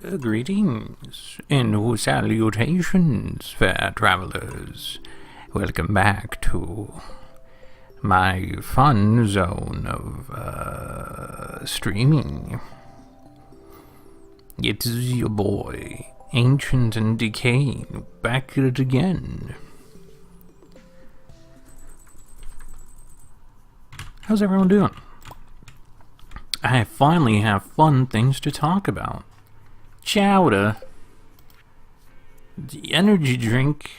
Greetings and salutations, fair travelers. Welcome back to my fun zone of streaming. It is your boy, Ancient and Decaying, back at it again. How's everyone doing? I finally have fun things to talk about. Chowder. The energy drink.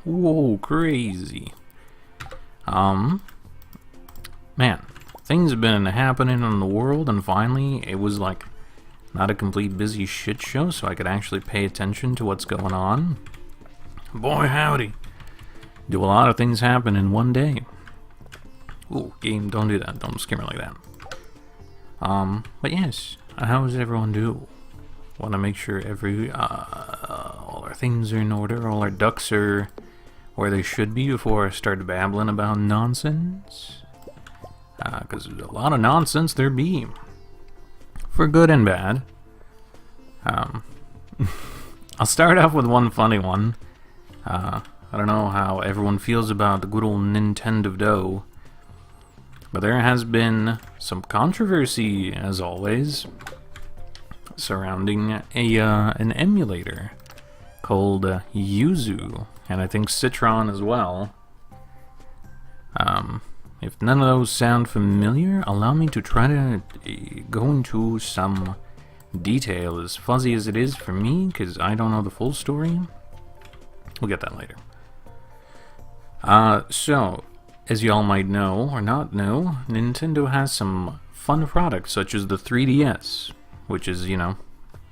Whoa, crazy. Man, things have been happening in the world, and finally it was like not a complete busy shit show, so I could actually pay attention to what's going on. Boy howdy. Do a lot of things happen in one day. Ooh, game, don't do that. Don't scare me like that. But yes, how does everyone do? Want to make sure all our things are in order, all our ducks are where they should be before I start babbling about nonsense. Because there's a lot of nonsense there be. For good and bad. I'll start off with one funny one. I don't know how everyone feels about the good old Nintendo dough. But there has been some controversy, as always, surrounding an emulator called Yuzu, and I think Citron as well. If none of those sound familiar, allow me to try to go into some detail, as fuzzy as it is for me, because I don't know the full story. We'll get that later. So, as y'all might know, or not know, Nintendo has some fun products, such as the 3DS, which is, you know,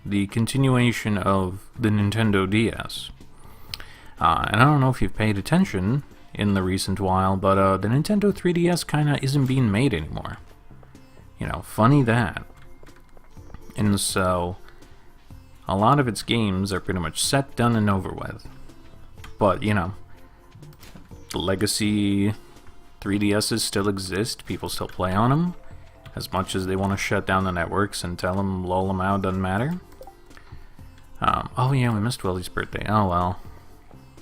the continuation of the Nintendo DS. And I don't know if you've paid attention in the recent while, but the Nintendo 3DS kinda isn't being made anymore. You know, funny that. And so, a lot of its games are pretty much set, done, and over with. But, you know, the legacy 3DSs still exist, people still play on them, as much as they want to shut down the networks and tell them, lull them out, doesn't matter. Oh yeah, we missed Willie's birthday. Oh well.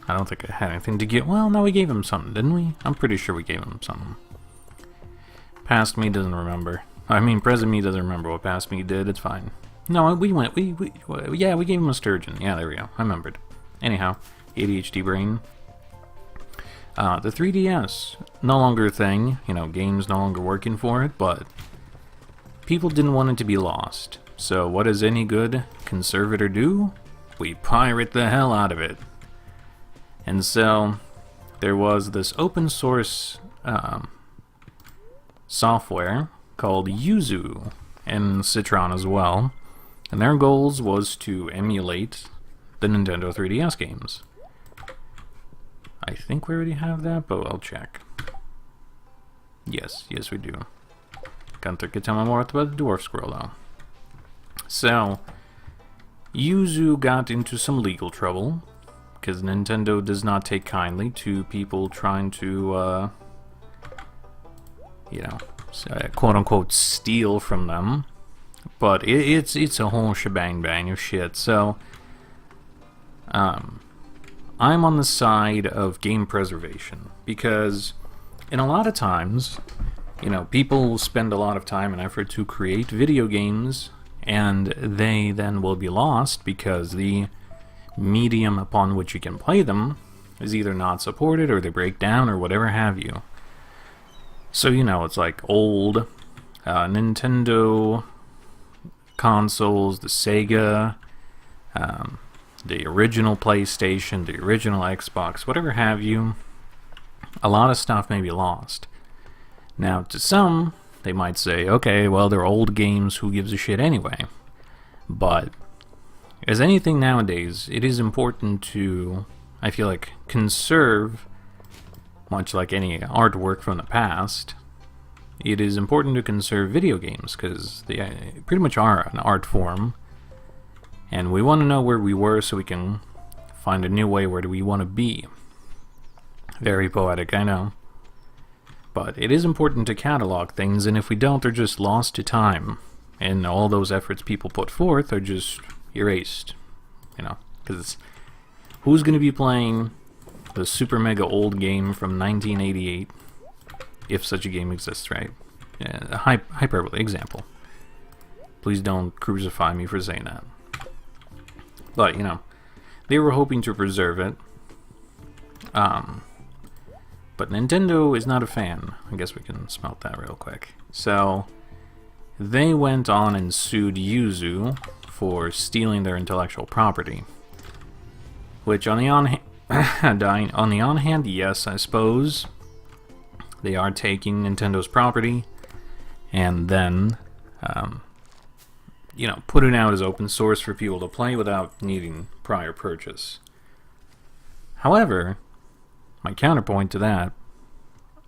I don't think I had anything to give. Well, no, we gave him something, didn't we? I'm pretty sure we gave him something. Past me doesn't remember. I mean, present me doesn't remember what past me did. It's fine. No, we gave him a sturgeon. Yeah, there we go. I remembered. Anyhow, ADHD brain. The 3DS, no longer a thing, you know, games no longer working for it, but people didn't want it to be lost. So what does any good conservator do? We pirate the hell out of it. And so, there was this open source software called Yuzu, and Citron as well, and their goals was to emulate the Nintendo 3DS games. I think we already have that, but I'll check. Yes, we do. Gunther could tell me more about the dwarf squirrel, though. So, Yuzu got into some legal trouble, because Nintendo does not take kindly to people trying to, you know, quote-unquote steal from them. But it's a whole shebang-bang of shit, so, I'm on the side of game preservation, because in a lot of times, you know, people spend a lot of time and effort to create video games, and they then will be lost because the medium upon which you can play them is either not supported, or they break down, or whatever have you. So, you know, it's like old Nintendo consoles, the Sega, the original PlayStation, the original Xbox, whatever have you, a lot of stuff may be lost. Now, to some, they might say, okay, well, they're old games, who gives a shit anyway? But, as anything nowadays, it is important to, I feel like, conserve, much like any artwork from the past, it is important to conserve video games, because they pretty much are an art form. And we want to know where we were so we can find a new way where do we want to be. Very poetic, I know. But it is important to catalog things, and if we don't, they're just lost to time. And all those efforts people put forth are just, erased. You know, because who's going to be playing the super mega old game from 1988, if such a game exists, right? A hyperbole example. Please don't crucify me for saying that. But, you know, they were hoping to preserve it. But Nintendo is not a fan. I guess we can smelt that real quick. So, they went on and sued Yuzu for stealing their intellectual property. Which, on the on hand, yes, I suppose. They are taking Nintendo's property and then, you know, put it out as open source for people to play without needing prior purchase. However, my counterpoint to that...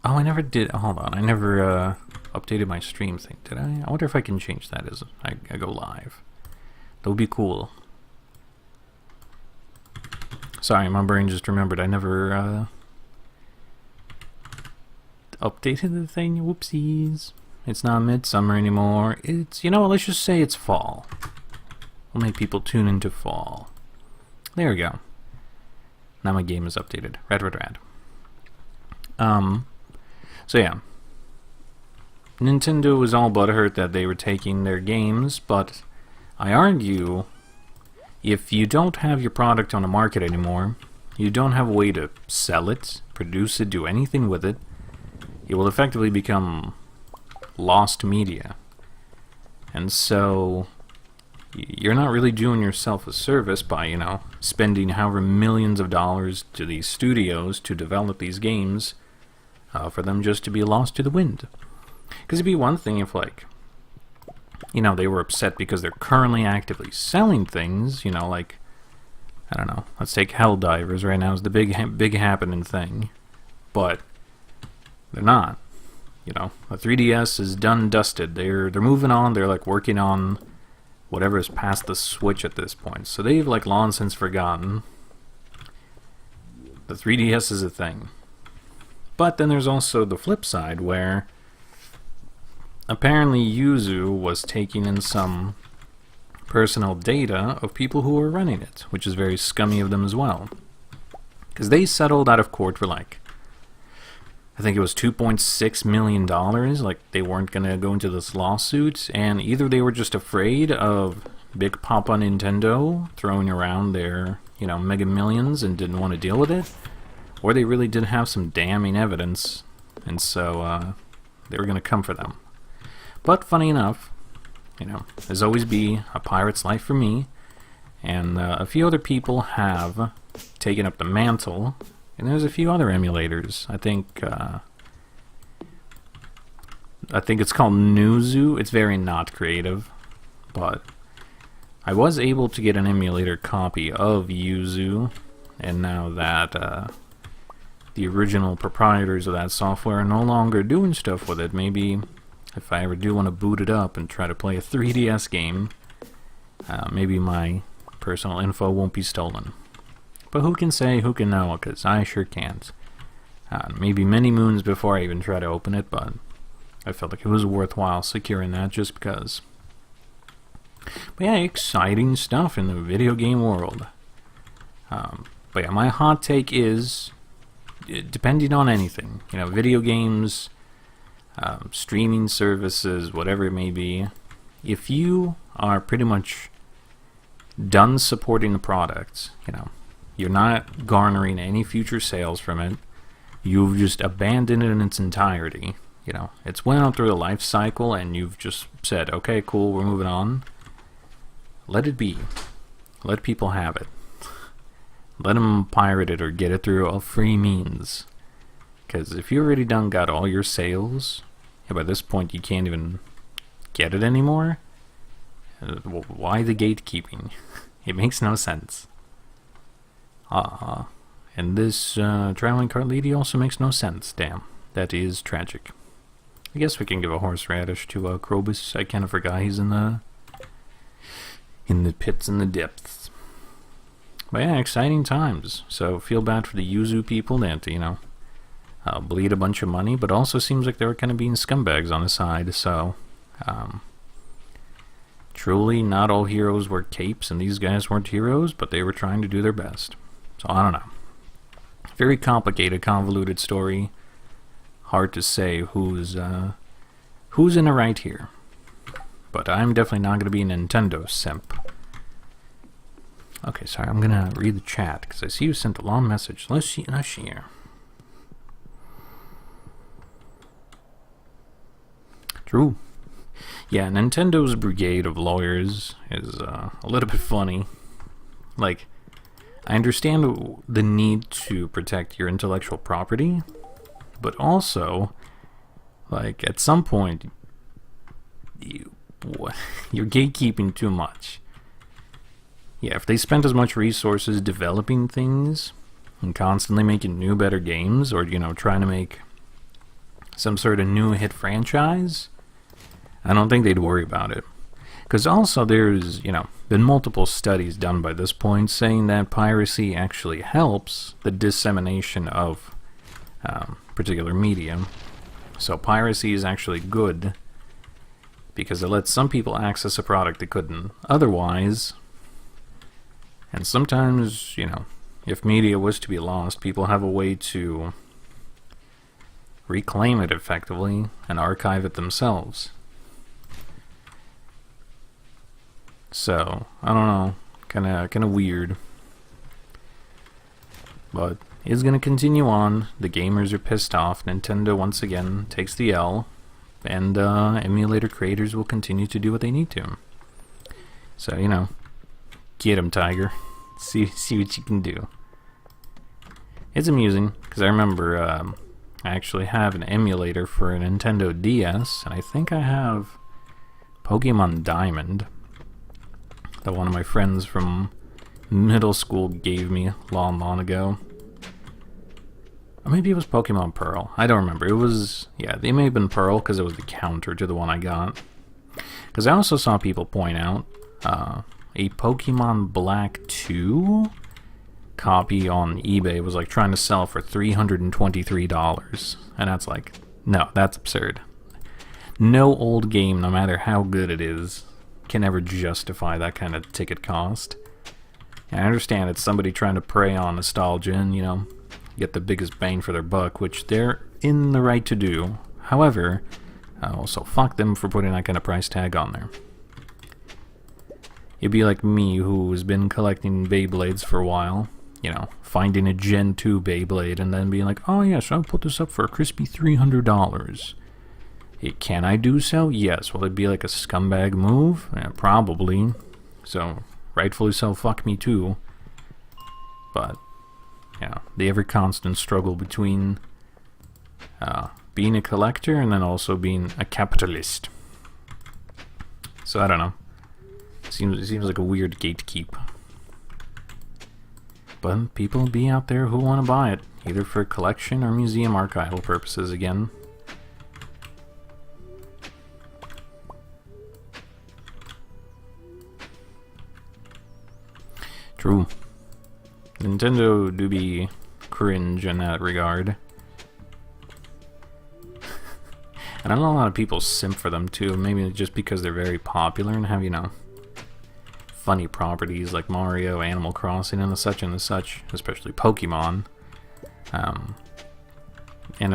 Oh, I never did... Hold on, I never updated my stream thing, did I? I wonder if I can change that as I go live. That would be cool. Sorry, my brain just remembered I never updated the thing. Whoopsies. It's not midsummer anymore. It's, you know what, let's just say it's fall. We'll make people tune into fall. There we go. Now my game is updated. Rad. So yeah. Nintendo was all butthurt that they were taking their games, but I argue if you don't have your product on the market anymore, you don't have a way to sell it, produce it, do anything with it, it will effectively become lost media. And so you're not really doing yourself a service by, you know, spending however millions of dollars to these studios to develop these games for them just to be lost to the wind. Because it'd be one thing if, like, you know, they were upset because they're currently actively selling things, you know, like, I don't know, let's take Helldivers right now is the big happening thing, but they're not. You know, the 3DS is done and dusted. They're moving on. They're like working on whatever is past the Switch at this point. So they've like long since forgotten the 3DS is a thing. But then there's also the flip side where apparently Yuzu was taking in some personal data of people who were running it, which is very scummy of them as well. Because they settled out of court for like, I think it was $2.6 million, like they weren't going to go into this lawsuit, and either they were just afraid of Big Papa Nintendo throwing around their, you know, mega millions and didn't want to deal with it, or they really did have some damning evidence, and so they were going to come for them. But funny enough, you know, there's always be a pirate's life for me, and a few other people have taken up the mantle. And there's a few other emulators. I think it's called Nuzu. It's very not creative, but I was able to get an emulator copy of Yuzu, and now that the original proprietors of that software are no longer doing stuff with it, maybe if I ever do want to boot it up and try to play a 3DS game, maybe my personal info won't be stolen. But who can say, who can know, because I sure can't. Maybe many moons before I even try to open it, but I felt like it was worthwhile securing that just because. But yeah, exciting stuff in the video game world. But yeah, my hot take is, depending on anything, you know, video games, streaming services, whatever it may be, if you are pretty much done supporting the product, you know, you're not garnering any future sales from it, you've just abandoned it in its entirety, you know, it's went on through the life cycle and you've just said, okay, cool, we're moving on, let it be. Let people have it. Let them pirate it or get it through a free means. Because if you already done got all your sales, by this point you can't even get it anymore, why the gatekeeping? It makes no sense. And this traveling cart lady also makes no sense. Damn, that is tragic. I guess we can give a horseradish to Krobus. I kind of forgot he's in the pits and the depths. But yeah, exciting times. So feel bad for the Yuzu people that, you know, bleed a bunch of money, but also seems like they were kind of being scumbags on the side. So Truly, not all heroes wear capes, and these guys weren't heroes, but they were trying to do their best. So I don't know. Very complicated, convoluted story. Hard to say who's in the right here. But I'm definitely not going to be a Nintendo simp. Okay, sorry, I'm going to read the chat, because I see you sent a long message. Let's see. True. Yeah, Nintendo's brigade of lawyers is a little bit funny. Like, I understand the need to protect your intellectual property, but also, like, at some point, you're gatekeeping too much. Yeah, if they spent as much resources developing things and constantly making new, better games, or, you know, trying to make some sort of new hit franchise, I don't think they'd worry about it. Because also there's, you know, been multiple studies done by this point saying that piracy actually helps the dissemination of particular medium. So piracy is actually good because it lets some people access a product they couldn't otherwise. And sometimes, you know, if media was to be lost, people have a way to reclaim it effectively and archive it themselves. So, I don't know, kind of weird. But it's going to continue on. The gamers are pissed off. Nintendo once again takes the L, and emulator creators will continue to do what they need to. So, you know, get 'em, Tiger. See what you can do. It's amusing, because I remember I actually have an emulator for a Nintendo DS, and I think I have Pokemon Diamond that one of my friends from middle school gave me long ago. Or maybe it was Pokemon Pearl. I don't remember. It was, yeah, they may have been Pearl because it was the counter to the one I got. Because I also saw people point out a Pokemon Black 2 copy on eBay was like trying to sell for $323. And that's like, no, that's absurd. No old game, no matter how good it is, can ever justify that kind of ticket cost. And I understand it's somebody trying to prey on nostalgia and, you know, get the biggest bang for their buck, which they're in the right to do. However, also fuck them for putting that kind of price tag on there. It'd be like me, who's been collecting Beyblades for a while, you know, finding a Gen 2 Beyblade and then being like, oh yes, I'll put this up for a crispy $300. Can I do so? Yes. Will it be like a scumbag move? Probably. So, rightfully so, fuck me too. But, yeah, the ever constant struggle between being a collector and then also being a capitalist. So, I don't know. It seems like a weird gatekeep. But people be out there who want to buy it, either for collection or museum archival purposes again. True. Nintendo do be cringe in that regard. And I know a lot of people simp for them too, maybe just because they're very popular and have, you know, funny properties like Mario, Animal Crossing, and the such, especially Pokemon. And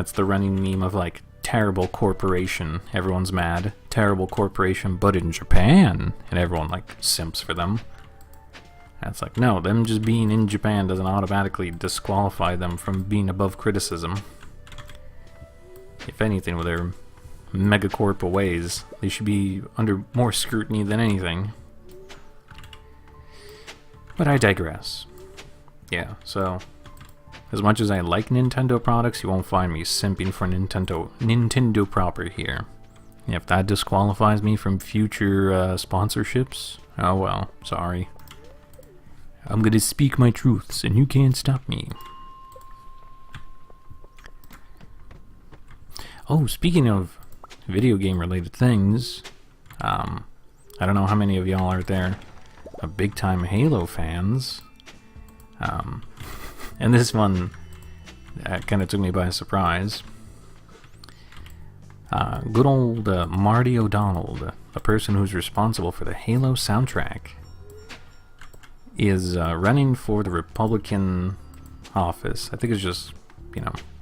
it's the running meme of like, terrible corporation, everyone's mad. Terrible corporation, but in Japan. And everyone like simps for them. And it's like, no, them just being in Japan doesn't automatically disqualify them from being above criticism. If anything, with their megacorp ways, they should be under more scrutiny than anything. But I digress. Yeah, so as much as I like Nintendo products, you won't find me simping for Nintendo proper here. If that disqualifies me from future sponsorships, oh well, sorry. I'm gonna speak my truths, and you can't stop me. Oh, speaking of video game related things, I don't know how many of y'all are there big time Halo fans. And this one kind of took me by surprise. Good old Marty O'Donnell, the person who's responsible for the Halo soundtrack, is running for the Republican office. I think it's just,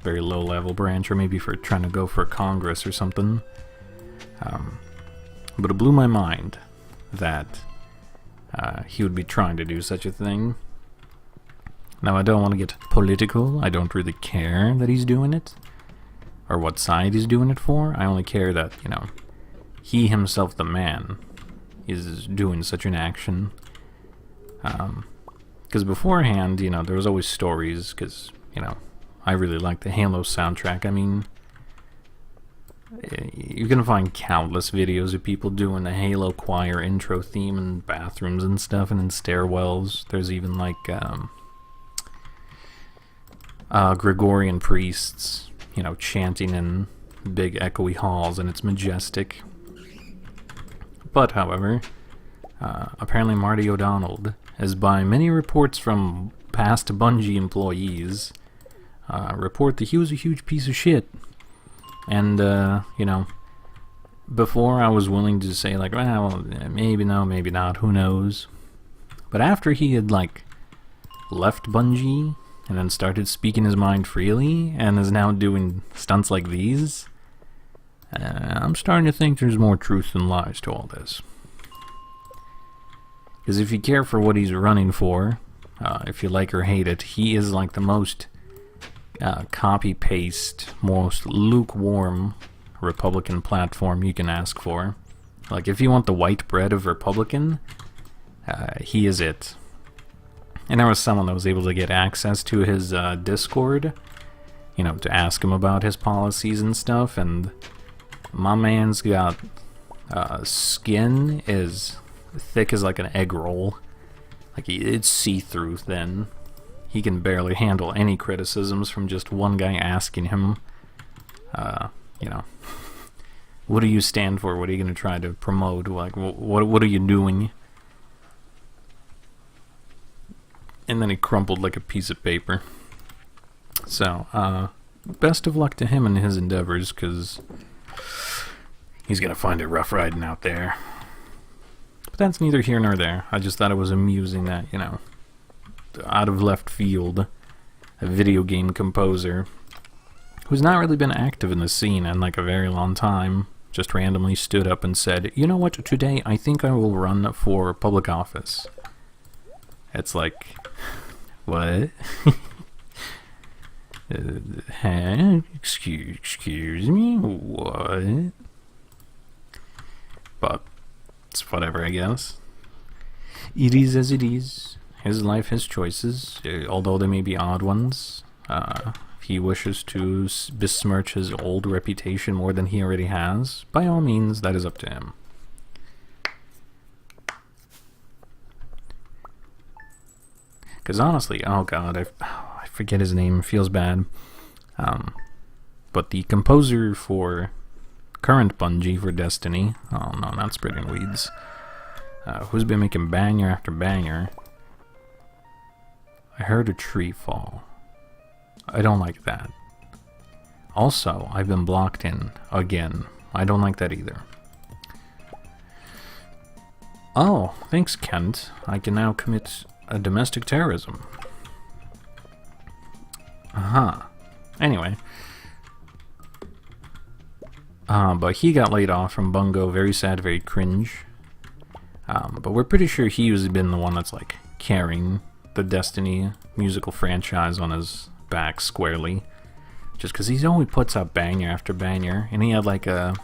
very low-level branch, or maybe for trying to go for Congress or something. But it blew my mind that he would be trying to do such a thing. Now, I don't want to get political. I don't really care that he's doing it, or what side he's doing it for. I only care that, he himself, the man, is doing such an action. Because beforehand, there was always stories, because, I really like the Halo soundtrack. I mean, you can find countless videos of people doing the Halo choir intro theme in bathrooms and stuff, and in stairwells. There's even, like, Gregorian priests, chanting in big echoey halls, and it's majestic. But, however, apparently Marty O'Donnell, as by many reports from past Bungie employees, report that he was a huge piece of shit. And, before I was willing to say, like, well, maybe no, maybe not, who knows. But after he had, like, left Bungie, and then started speaking his mind freely, and is now doing stunts like these, I'm starting to think there's more truth than lies to all this. Because if you care for what he's running for, if you like or hate it, he is like the most copy-paste, most lukewarm Republican platform you can ask for. Like, if you want the white bread of Republican, he is it. And there was someone that was able to get access to his Discord, to ask him about his policies and stuff, and my man's got skin as thick as like an egg roll. Like, it's see-through thin. He can barely handle any criticisms from just one guy asking him, what do you stand for? What are you going to try to promote? Like, what are you doing? And then he crumpled like a piece of paper. So, best of luck to him in his endeavors, because he's going to find it rough riding out there. But that's neither here nor there. I just thought it was amusing that, out of left field, a video game composer who's not really been active in the scene in like a very long time just randomly stood up and said, you know what, today I think I will run for public office. It's like, what? Excuse me? What? But it's whatever, I guess. It is as it is. His life, his choices, although they may be odd ones. If he wishes to besmirch his old reputation more than he already has, by all means, that is up to him. Because honestly, oh god, I forget his name, feels bad. But the composer for current Bungie for Destiny, oh no, not Spreading Weeds, who's been making banger after banger. I heard a tree fall. I don't like that. Also, I've been blocked in again. I don't like that either. Oh, thanks, Kent. I can now commit a domestic terrorism. Anyway. But he got laid off from Bungo. Very sad, very cringe. But we're pretty sure he's been the one that's, like, carrying the Destiny musical franchise on his back squarely. Just because he always puts out banger after banger. And he had, like, a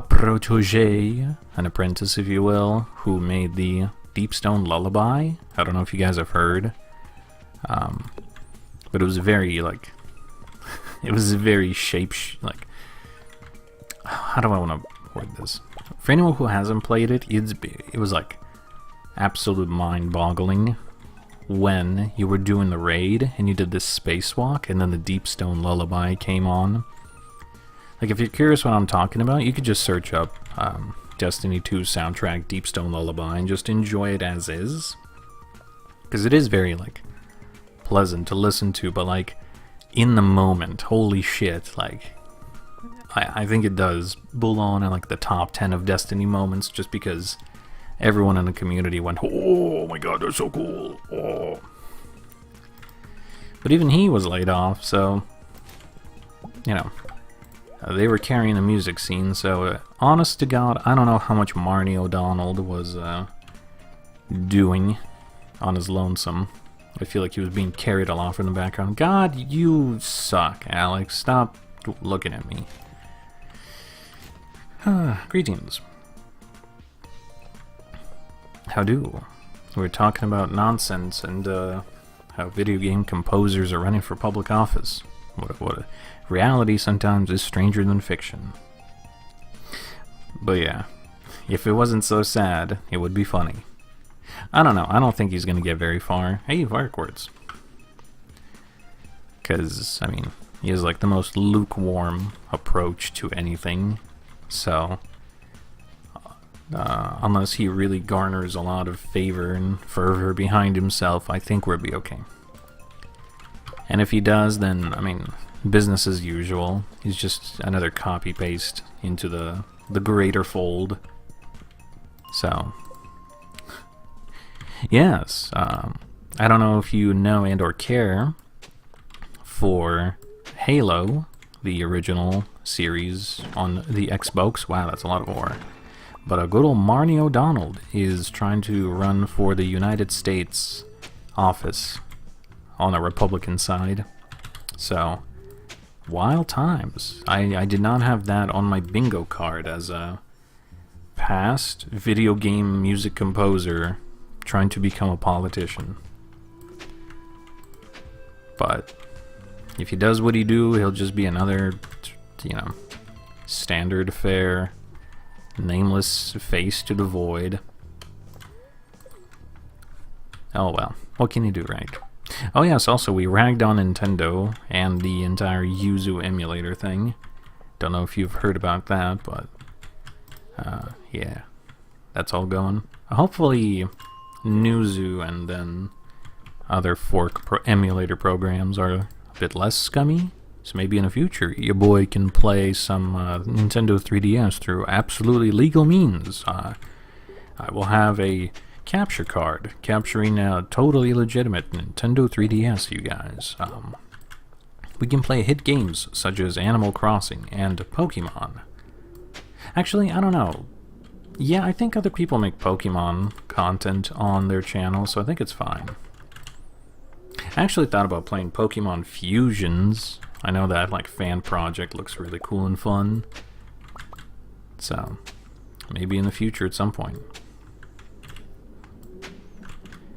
protege, an apprentice, if you will, who made the Deepstone Lullaby. I don't know if you guys have heard. But it was very, like, it was very like, how do I want to word this? For anyone who hasn't played it, it was, like, absolute mind-boggling when you were doing the raid and you did this spacewalk and then the Deepstone Lullaby came on. Like, if you're curious what I'm talking about, you could just search up Destiny 2 soundtrack Deepstone Lullaby and just enjoy it as is. Because it is very, like, pleasant to listen to, but, like, in the moment, holy shit, like, I think it does belong in like the top 10 of Destiny moments, just because everyone in the community went, "Oh my god, they're so cool!" Oh. But even he was laid off, so you know, they were carrying the music scene. So honest to God, I don't know how much Marnie O'Donnell was doing on his lonesome. I feel like he was being carried along from the background. God, you suck, Alex. Stop looking at me. Greetings. How do? We're talking about nonsense and how video game composers are running for public office. What reality sometimes is stranger than fiction. But yeah, if it wasn't so sad, it would be funny. I don't know. I don't think he's going to get very far. Hey, fire quartz. Because, I mean, he has like the most lukewarm approach to anything. So, unless he really garners a lot of favor and fervor behind himself, I think we'll be okay. And if he does, then, I mean, business as usual. He's just another copy-paste into the greater fold. So, yes, I don't know if you know and or care for Halo, the original series on the Xbox. Wow, that's a lot of war. But a good old Marnie O'Donnell is trying to run for the United States office on the Republican side. So, wild times. I did not have that on my bingo card as a past video game music composer trying to become a politician. But if he does what he do, he'll just be another, you know, standard fare, nameless face to the void. Oh well, what can you do, right? Oh yes, also we ragged on Nintendo and the entire Yuzu emulator thing. Don't know if you've heard about that, but yeah, that's all going. Hopefully Nuzu and then other fork emulator programs are a bit less scummy, so maybe in the future your boy can play some Nintendo 3DS through absolutely legal means. I will have a capture card capturing a totally legitimate Nintendo 3DS, you guys. We can play hit games such as Animal Crossing and Pokemon. Actually, I don't know. Yeah, I think other people make Pokemon content on their channel, so I think it's fine. I actually thought about playing Pokemon Fusions. I know that like fan project looks really cool and fun. So, maybe in the future at some point.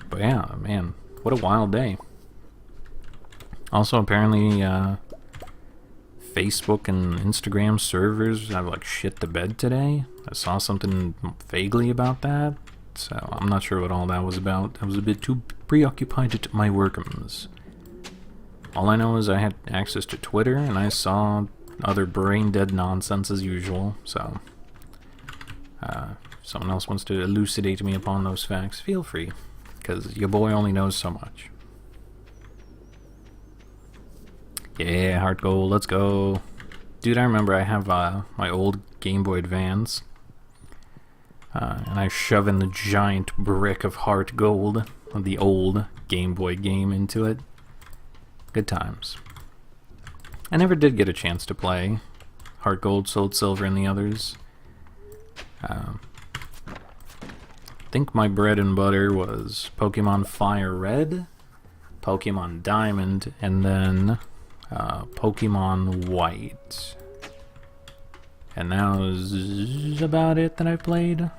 But yeah, man, what a wild day. Also, apparently, Facebook and Instagram servers have like shit the bed today. I saw something vaguely about that, so I'm not sure what all that was about. I was a bit too preoccupied at my workums. All I know is I had access to Twitter, and I saw other brain-dead nonsense as usual, so if someone else wants to elucidate me upon those facts, feel free, because your boy only knows so much. Yeah, Heart Gold, let's go. Dude, I remember I have my old Game Boy Advance, and I shove in the giant brick of Heart Gold, the old Game Boy game, into it. Good times. I never did get a chance to play Heart Gold, Soul Silver, and the others. I think my bread and butter was Pokemon Fire Red, Pokemon Diamond, and then Pokemon White. And that was about it that I played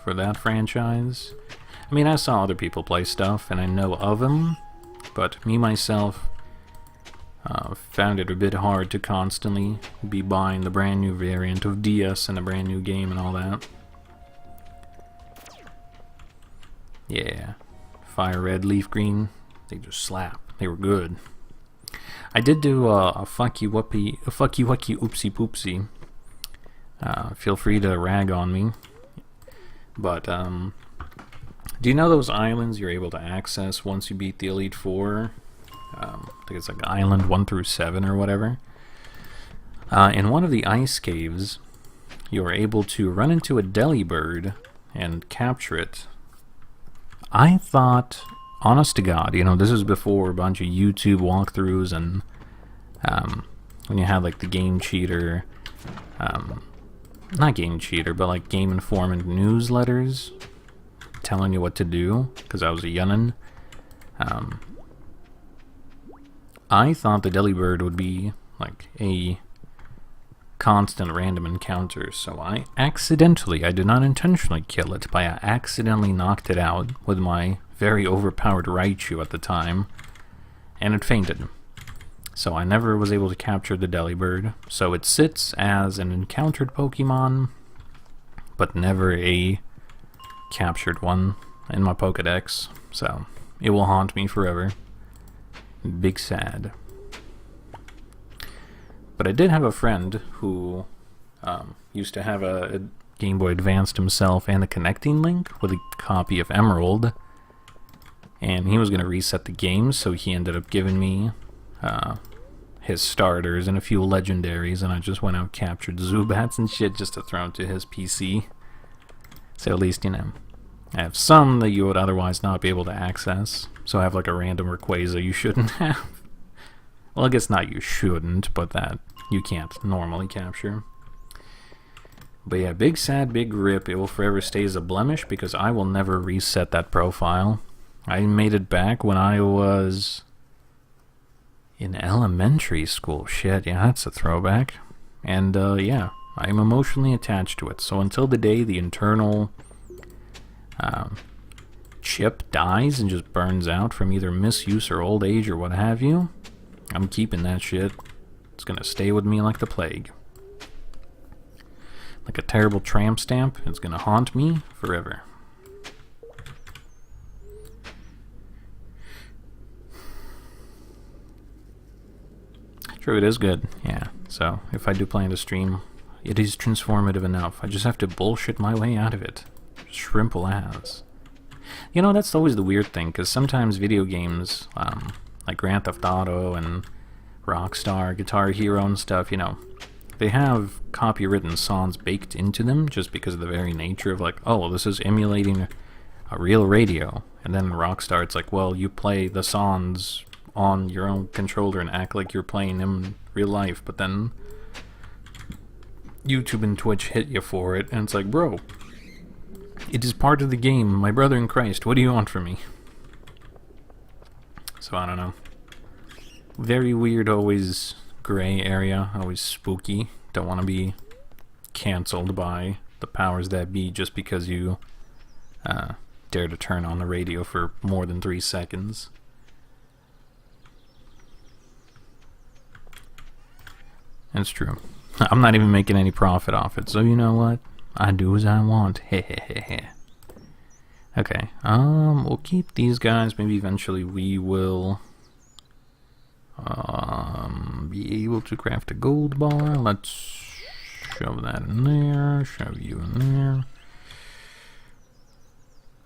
for that franchise. I mean, I saw other people play stuff, and I know of them, but me, myself, found it a bit hard to constantly be buying the brand new variant of DS and a brand new game and all that. Yeah, Fire Red, Leaf Green, they just slap. They were good. I did do a fucky wucky oopsie poopsie. Feel free to rag on me. But, do you know those islands you're able to access once you beat the Elite Four? I think it's like Island 1 through 7 or whatever. In one of the ice caves, you are able to run into a delibird and capture it. I thought, honest to God, you know, this is before a bunch of YouTube walkthroughs and when you had like the Game Cheater, not Game Cheater, but like Game Informant newsletters telling you what to do, because I was a youngin'. I thought the delibird would be like a constant random encounter, so I did not intentionally kill it, but I accidentally knocked it out with my very overpowered Raichu at the time, and it fainted. So I never was able to capture the delibird, so it sits as an encountered Pokemon, but never a captured one in my Pokedex, so it will haunt me forever. Big sad. But I did have a friend who used to have a Game Boy Advanced himself and a connecting link with a copy of Emerald, and he was going to reset the game, so he ended up giving me his starters and a few legendaries, and I just went out and captured Zubats and shit just to throw into his PC. So at least, you know, I have some that you would otherwise not be able to access. So I have like a random Rayquaza you shouldn't have. Well, I guess not you shouldn't, but that you can't normally capture. But yeah, big sad, big rip. It will forever stay as a blemish because I will never reset that profile. I made it back when I was in elementary school. Shit, yeah, that's a throwback. And yeah, I am emotionally attached to it. So until the day the internal chip dies and just burns out from either misuse or old age or what have you, I'm keeping that shit. It's gonna stay with me like the plague. Like a terrible tramp stamp, it's gonna haunt me forever. True, it is good, yeah. So, if I do plan to stream, it is transformative enough. I just have to bullshit my way out of it. Shrimple ass. You know, that's always the weird thing, because sometimes video games, like Grand Theft Auto and Rockstar, Guitar Hero and stuff, you know, they have copywritten songs baked into them just because of the very nature of like, oh, well, this is emulating a real radio. And then in Rockstar, it's like, well, you play the songs on your own controller and act like you're playing them in real life, but then YouTube and Twitch hit you for it, and it's like, bro, it is part of the game, my brother in Christ, what do you want from me? So I don't know. Very weird, always gray area, always spooky. Don't want to be cancelled by the powers that be just because you dare to turn on the radio for more than 3 seconds. That's true. I'm not even making any profit off it, so you know what? I do as I want. Hehehehe. Okay, we'll keep these guys. Maybe eventually we will be able to craft a gold bar. Let's shove that in there, shove you in there.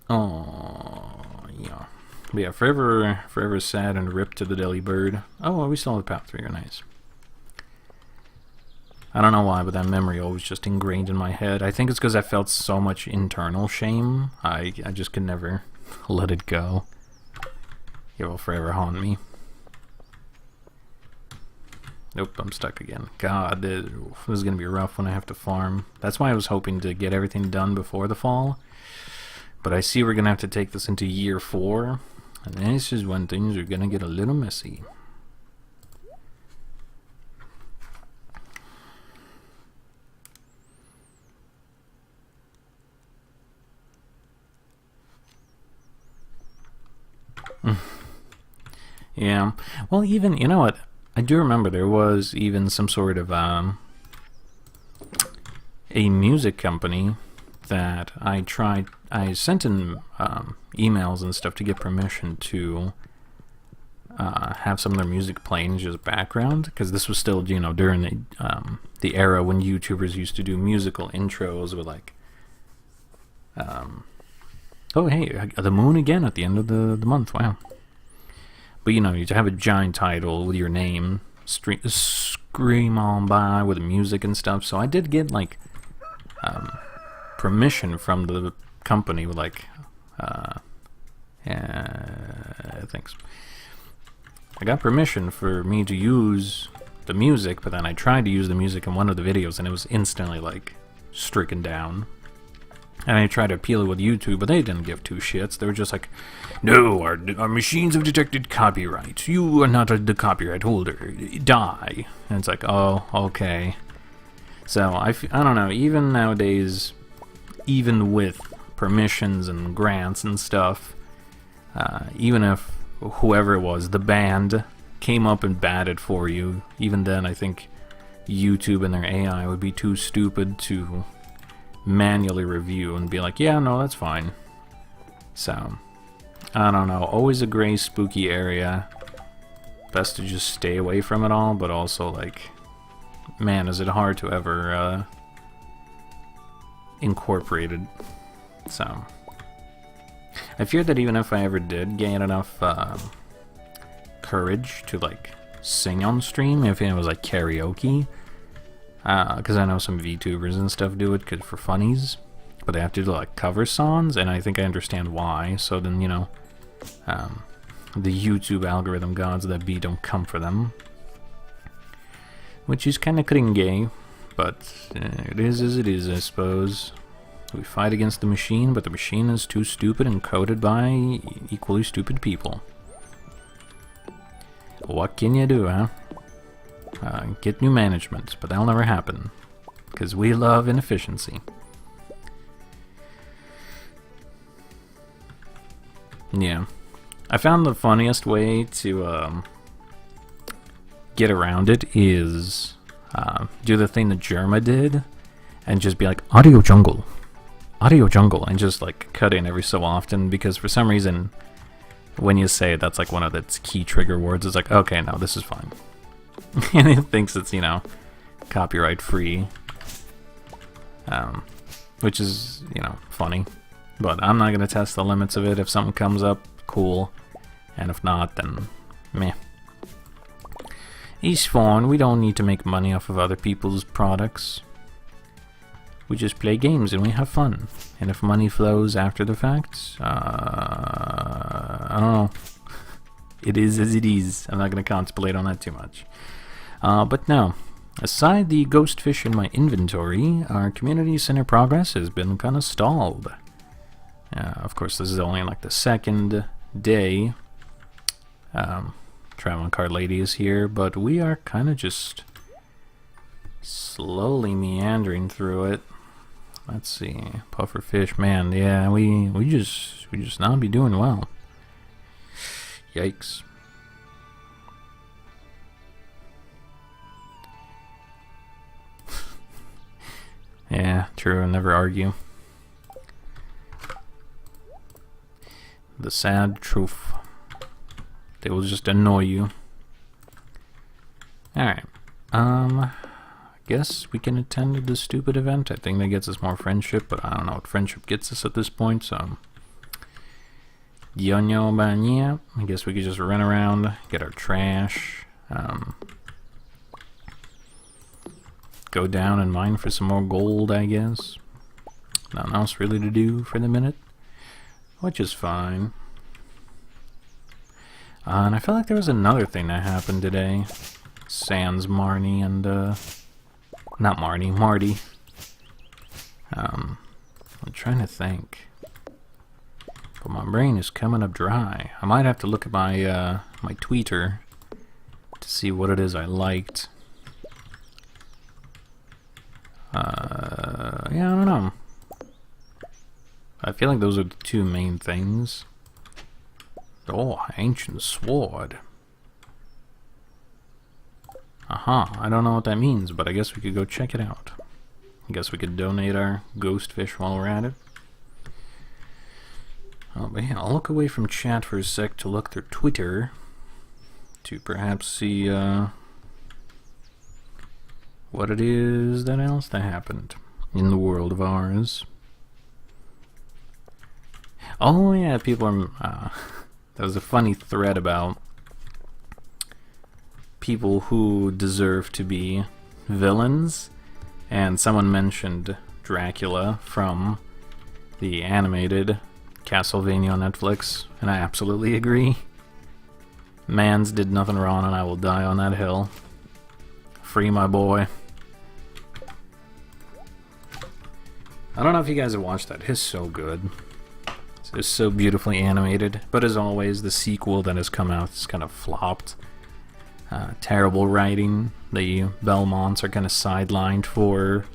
Oh, yeah. But yeah, forever sad and ripped to the delibird. Oh, well, we still have the path trigger, nice. I don't know why, but that memory always just ingrained in my head. I think it's because I felt so much internal shame. I just could never let it go. It will forever haunt me. Nope, I'm stuck again. God, this is going to be rough when I have to farm. That's why I was hoping to get everything done before the fall. But I see we're going to have to take this into year 4. And this is when things are going to get a little messy. Yeah, well, even, you know what, I do remember there was even some sort of a music company that I sent in emails and stuff to get permission to have some of their music playing just background, because this was still, you know, during the era when YouTubers used to do musical intros with like, oh hey, the moon again at the end of the month, wow. But you know, you have a giant title with your name scream on by with the music and stuff. So I did get like permission from the company, like thanks. I got permission for me to use the music, but then I tried to use the music in one of the videos and it was instantly like stricken down. And I tried to appeal it with YouTube, but they didn't give two shits. They were just like, no, our machines have detected copyright. You are not the copyright holder. Die. And it's like, oh, okay. So, I don't know, even nowadays, even with permissions and grants and stuff, even if whoever it was, the band, came up and batted for you, even then I think YouTube and their AI would be too stupid to manually review and be like, yeah, no, that's fine. So, I don't know, always a gray, spooky area. Best to just stay away from it all, but also, like, man, is it hard to ever incorporate it. So, I fear that even if I ever did gain enough courage to, like, sing on stream, if it was like karaoke, because I know some VTubers and stuff do it for funnies, but they have to do like cover songs, and I think I understand why. So then, you know, the YouTube algorithm gods that be don't come for them, which is kind of cringy, but it is as it is, I suppose. We fight against the machine, but the machine is too stupid and coded by equally stupid people. What can you do, huh? Get new management, but that'll never happen, because we love inefficiency. Yeah. I found the funniest way to get around it is do the thing that Germa did, and just be like, audio jungle, and just like cut in every so often, because for some reason, when you say it, that's like one of its key trigger words. It's like, okay, no, this is fine. And it thinks it's, you know, copyright free, which is, you know, funny. But I'm not gonna test the limits of it. If something comes up, cool, and if not, then meh. It's fine. We don't need to make money off of other people's products. We just play games and we have fun. And if money flows after the fact, I don't know. It is as it is. I'm not going to contemplate on that too much. But no. Aside the ghost fish in my inventory, our community center progress has been kind of stalled. Of course, this is only like the second day. Traveling Card Lady is here, but we are kind of just slowly meandering through it. Let's see, pufferfish, man, yeah, we just not be doing well. Yikes. Yeah, true, I never argue. The sad truth. They will just annoy you. Alright. Guess we can attend the stupid event. I think that gets us more friendship, but I don't know what friendship gets us at this point, so... I guess we could just run around, get our trash, go down and mine for some more gold, I guess. Nothing else really to do for the minute, which is fine. And I feel like there was another thing that happened today. Sans Marnie and, not Marnie, Marty. I'm trying to think. But my brain is coming up dry. I might have to look at my, my tweeter to see what it is I liked. Yeah, I don't know. I feel like those are the two main things. Oh, ancient sword. Aha, I don't know what that means, but I guess we could go check it out. I guess we could donate our ghost fish while we're at it. Oh, but yeah, I'll look away from chat for a sec to look through Twitter to perhaps see what it is that else that happened in the world of ours. Oh yeah, people are... there was a funny thread about people who deserve to be villains, and someone mentioned Dracula from the animated Castlevania on Netflix, and I absolutely agree. Mans did nothing wrong, and I will die on that hill. Free my boy. I don't know if you guys have watched that. It's so good. It's so beautifully animated. But as always, the sequel that has come out has kind of flopped. Terrible writing. The Belmonts are kind of sidelined for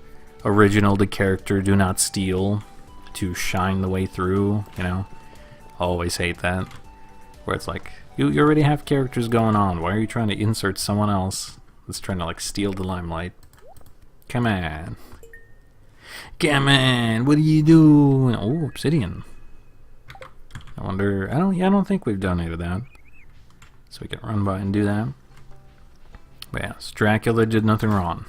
original the character do not steal to shine the way through, you know. Always hate that. Where it's like, you already have characters going on. Why are you trying to insert someone else that's trying to like steal the limelight? Come on. Come on, what are you doing? Oh, obsidian. I wonder, I don't think we've done any of that. So we can run by and do that. But yes, Dracula did nothing wrong.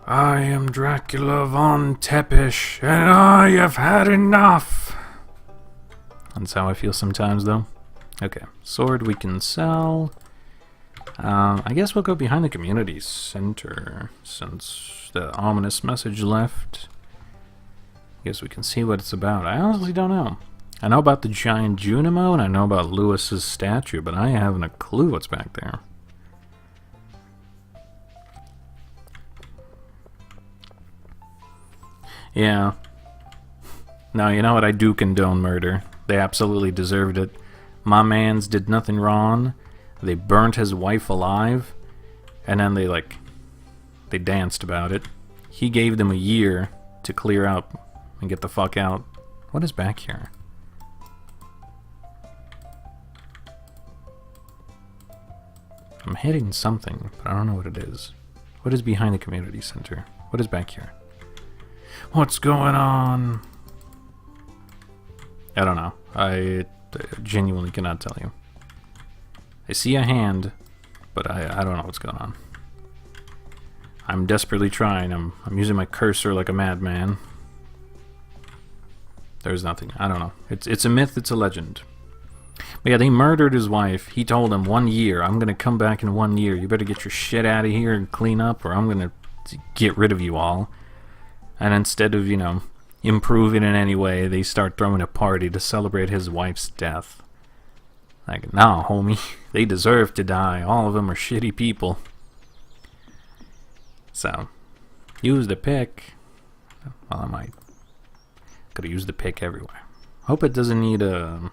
I am Dracula von Tepish, and I have had enough. That's how I feel sometimes, though. Okay, sword we can sell. I guess we'll go behind the community center, since the ominous message left. I guess we can see what it's about. I honestly don't know. I know about the giant Junimo, and I know about Lewis's statue, but I haven't a clue what's back there. Yeah. No, you know what? I do condone murder. They absolutely deserved it. My mans did nothing wrong. They burnt his wife alive, and then they danced about it. He gave them a year to clear up and get the fuck out. What is back here? I'm hitting something, but I don't know what it is. What is behind the community center? What is back here? What's going on? I don't know. I genuinely cannot tell you. I see a hand, but I don't know what's going on. I'm desperately trying. I'm using my cursor like a madman. There's nothing. I don't know. It's a myth. It's a legend. But yeah, they murdered his wife. He told them 1 year. I'm gonna come back in 1 year. You better get your shit out of here and clean up, or I'm gonna get rid of you all. And instead of, you know, improving in any way, they start throwing a party to celebrate his wife's death. Like, nah, homie, they deserve to die. All of them are shitty people. So, use the pick. Well, I might. Gotta use the pick everywhere. Hope it doesn't need a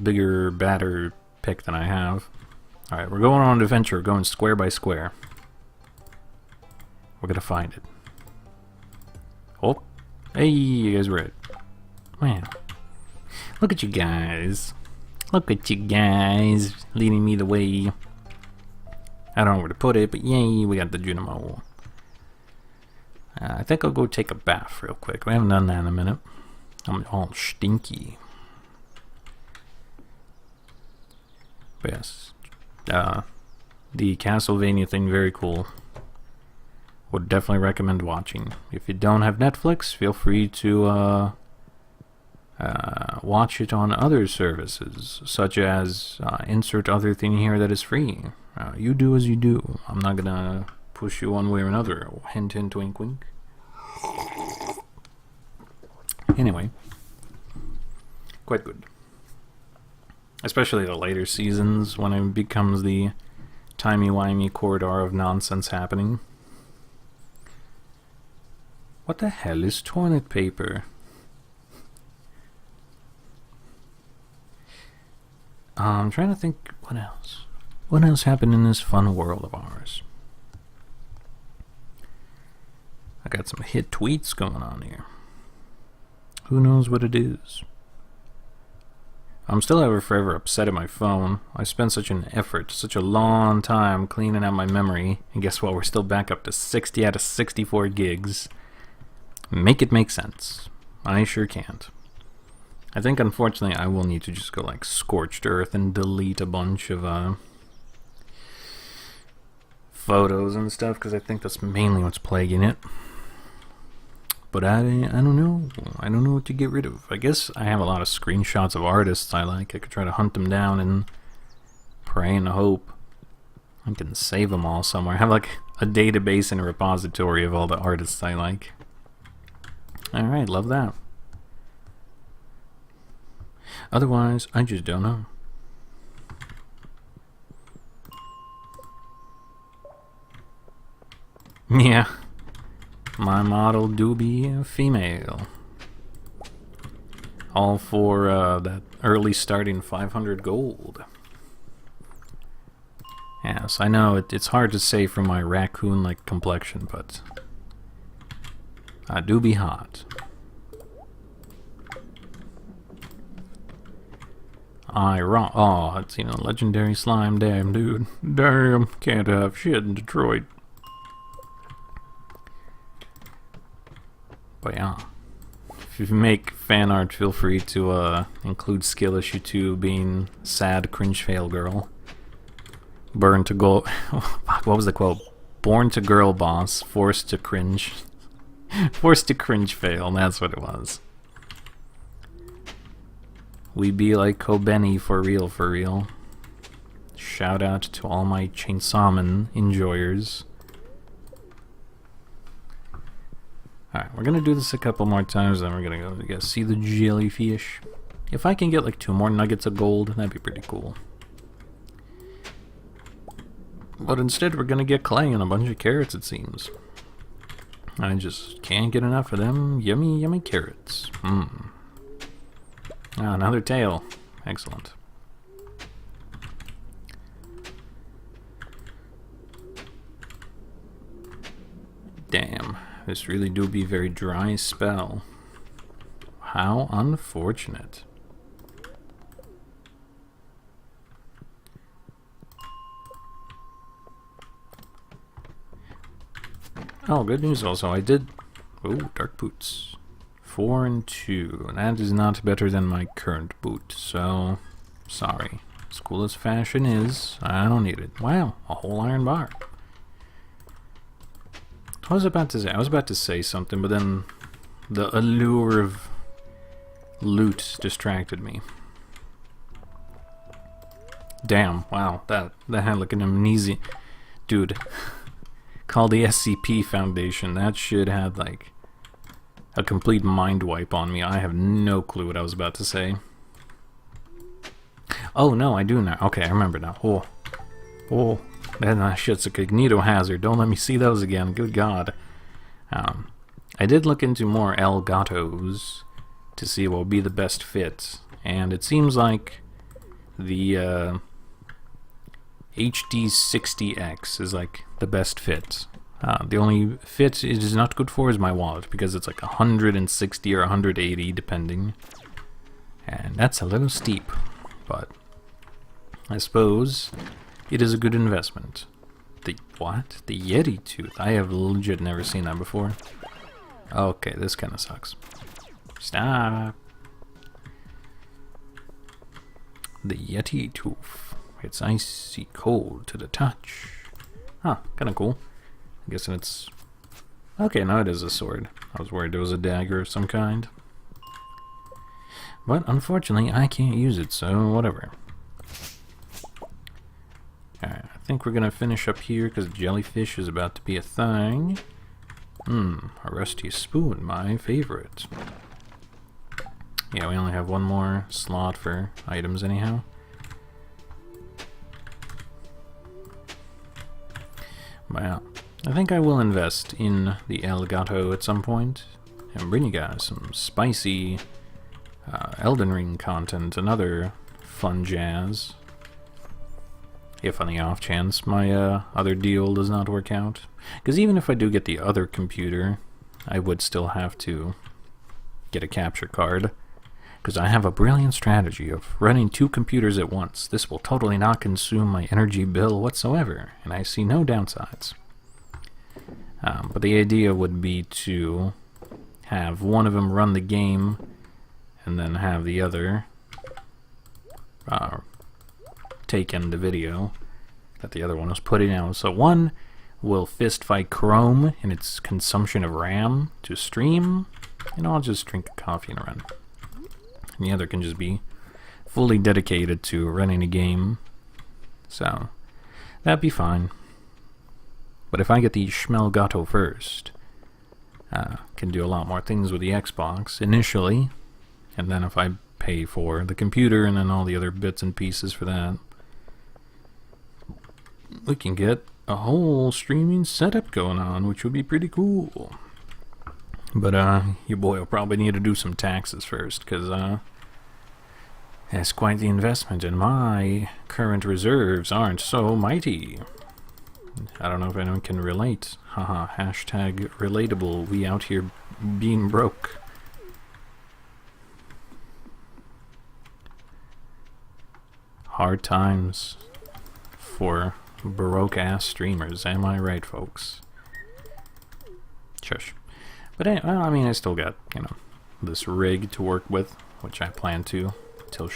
bigger, badder pick than I have. Alright, we're going on an adventure. We're going square by square. We're gonna find it. Oh, hey, you guys were it. Man, look at you guys. Look at you guys leading me the way. I don't know where to put it, but yay, we got the Junimo. I think I'll go take a bath real quick. We haven't done that in a minute. I'm all stinky. But yes, the Castlevania thing, very cool. Would definitely recommend watching. If you don't have Netflix, feel free to watch it on other services, such as insert other thing here that is free. You do as you do. I'm not gonna push you one way or another. Hint, hint, wink, wink. Anyway, quite good. Especially the later seasons, when it becomes the timey-wimey corridor of nonsense happening. What the hell is toilet paper? I'm trying to think, what else? What else happened in this fun world of ours? I got some hit tweets going on here. Who knows what it is? I'm still ever forever upset at my phone. I spent such an effort, such a long time cleaning out my memory, and guess what? We're still back up to 60 out of 64 gigs. Make it make sense. I sure can't. I think, unfortunately, I will need to just go like scorched earth and delete a bunch of photos and stuff, because I think that's mainly what's plaguing it. but I don't know. I don't know what to get rid of. I guess I have a lot of screenshots of artists I like. I could try to hunt them down and pray and hope I can save them all somewhere. I have like a database and a repository of all the artists I like. Alright, love that. Otherwise, I just don't know. Yeah, my model do be a female. All for that early starting 500 gold. Yes, I know it's hard to say from my raccoon-like complexion, but I do be hot. Oh, it's, you know, legendary slime. Damn, dude. Damn, can't have shit in Detroit. But yeah, if you make fan art, feel free to include skill issue 2 being sad cringe fail girl. Burn to go. What was the quote? Born to girl boss, forced to cringe. Forced to cringe fail, that's what it was. We be like Kobeni for real, for real. Shout out to all my Chainsawman enjoyers. Alright, we're gonna do this a couple more times, then we're gonna go see the jellyfish. If I can get like 2 more nuggets of gold, that'd be pretty cool. But instead we're gonna get clay and a bunch of carrots, it seems. I just can't get enough of them yummy, yummy carrots. Ah, another tail. Excellent. Damn. This really do be very dry spell. How unfortunate. Oh, good news also. I did... Oh, dark boots. 4 and 2. That is not better than my current boot, so... Sorry. As cool as fashion is, I don't need it. Wow, a whole iron bar. I was about to say something, but then the allure of loot distracted me. Damn, wow, that had like an amnesia. Dude, called the SCP Foundation. That shit had like a complete mind wipe on me. I have no clue what I was about to say. Oh no, I do now. Okay, I remember now. Oh. That shit's a cognito hazard. Don't let me see those again. Good God. I did look into more Elgatos to see what would be the best fit, and it seems like the HD60X is like the best fit. The only fit it is not good for is my wallet, because it's like 160 or 180 depending, and that's a little steep, but I suppose it is a good investment. The what? The Yeti tooth. I have legit never seen that before. Okay, this kind of sucks. Stop. The Yeti tooth. It's icy cold to the touch. Huh, kind of cool. I guess it's... Okay, now it is a sword. I was worried it was a dagger of some kind. But unfortunately, I can't use it, so whatever. Alright, I think we're gonna finish up here because jellyfish is about to be a thing. A rusty spoon, my favorite. Yeah, we only have one more slot for items anyhow. But yeah, I think I will invest in the Elgato at some point and bring you guys some spicy Elden Ring content and other fun jazz. If on the off chance my other deal does not work out. Because even if I do get the other computer, I would still have to get a capture card. Because I have a brilliant strategy of running 2 computers at once. This will totally not consume my energy bill whatsoever, and I see no downsides. But the idea would be to have one of them run the game, and then have the other take in the video that the other one was putting out. So one will fist fight Chrome in its consumption of RAM to stream, and I'll just drink a coffee and run. And the other can just be fully dedicated to running a game. So, that'd be fine. But if I get the Schmelgato first, can do a lot more things with the Xbox initially, and then if I pay for the computer and then all the other bits and pieces for that, we can get a whole streaming setup going on, which would be pretty cool. But your boy will probably need to do some taxes first, because that's quite the investment, and my current reserves aren't so mighty. I don't know if anyone can relate. Haha, hashtag relatable. We out here being broke. Hard times for broke-ass streamers. Am I right, folks? Shush. But well, I mean, I still got, you know, this rig to work with, which I plan to until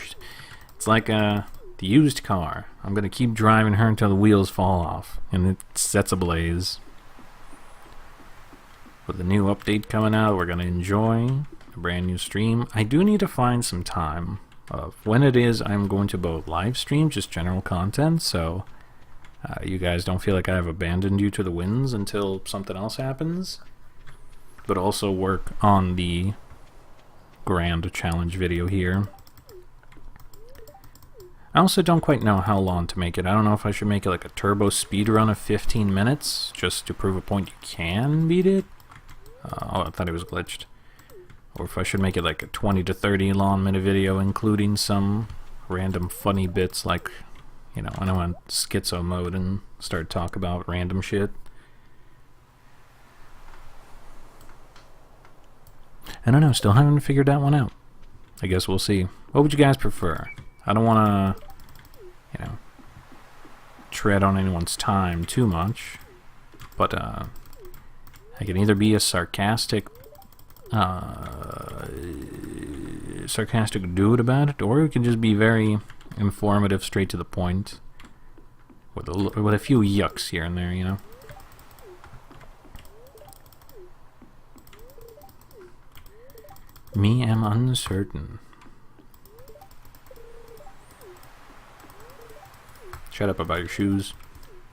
it's like the used car. I'm gonna keep driving her until the wheels fall off and it sets ablaze. With the new update coming out, we're gonna enjoy a brand new stream. I do need to find some time of when it is I'm going to both live stream just general content, so you guys don't feel like I've abandoned you to the winds until something else happens, but also work on the grand challenge video here. I also don't quite know how long to make it. I don't know if I should make it like a turbo speed run of 15 minutes just to prove a point you can beat it. Oh, I thought it was glitched. Or if I should make it like a 20 to 30 long minute video including some random funny bits, like, you know, when I went schizo mode and start talk about random shit. I don't know, still haven't figured that one out. I guess we'll see. What would you guys prefer? I don't want to, you know, tread on anyone's time too much, but I can either be a sarcastic dude about it, or we can just be very informative, straight to the point, with a few yucks here and there, you know. Me am uncertain. Shut up about your shoes.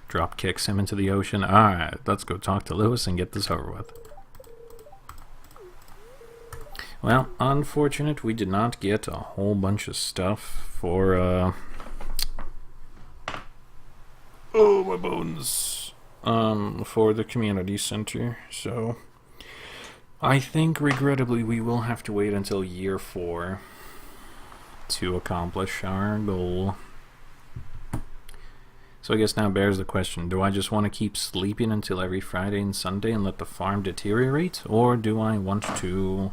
Drop kicks him into the ocean. Alright, let's go talk to Lewis and get this over with. Well, unfortunate we did not get a whole bunch of stuff for, oh, my bones. For the community center, so I think, regrettably, we will have to wait until year 4 to accomplish our goal. So I guess now bears the question, do I just want to keep sleeping until every Friday and Sunday and let the farm deteriorate? Or do I want to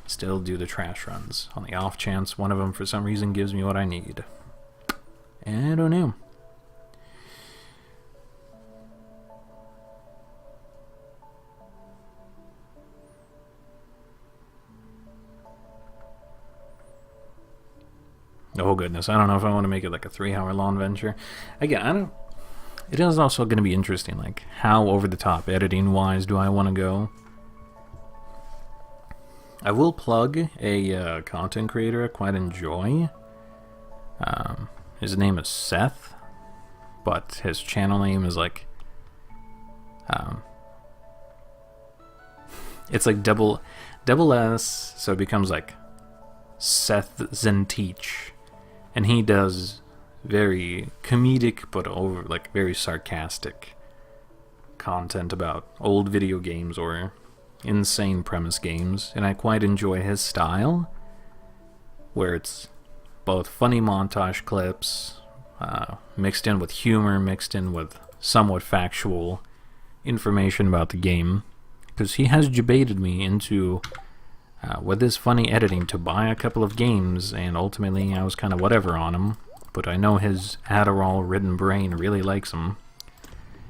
still do the trash runs, on the off chance one of them for some reason gives me what I need? I don't know. Oh goodness, I don't know if I want to make it like a 3-hour long venture. Again, I don't. It is also going to be interesting, like how over the top editing wise do I want to go. I will plug a content creator I quite enjoy. His name is Seth, but his channel name is like it's like double S, so it becomes like Seth Zenteach. And he does very comedic, but very sarcastic content about old video games or insane premise games. And I quite enjoy his style, where it's both funny montage clips, mixed in with humor, mixed in with somewhat factual information about the game. Because he has debated me into, with his funny editing, to buy a couple of games, and ultimately I was kind of whatever on him, but I know his Adderall-ridden brain really likes him,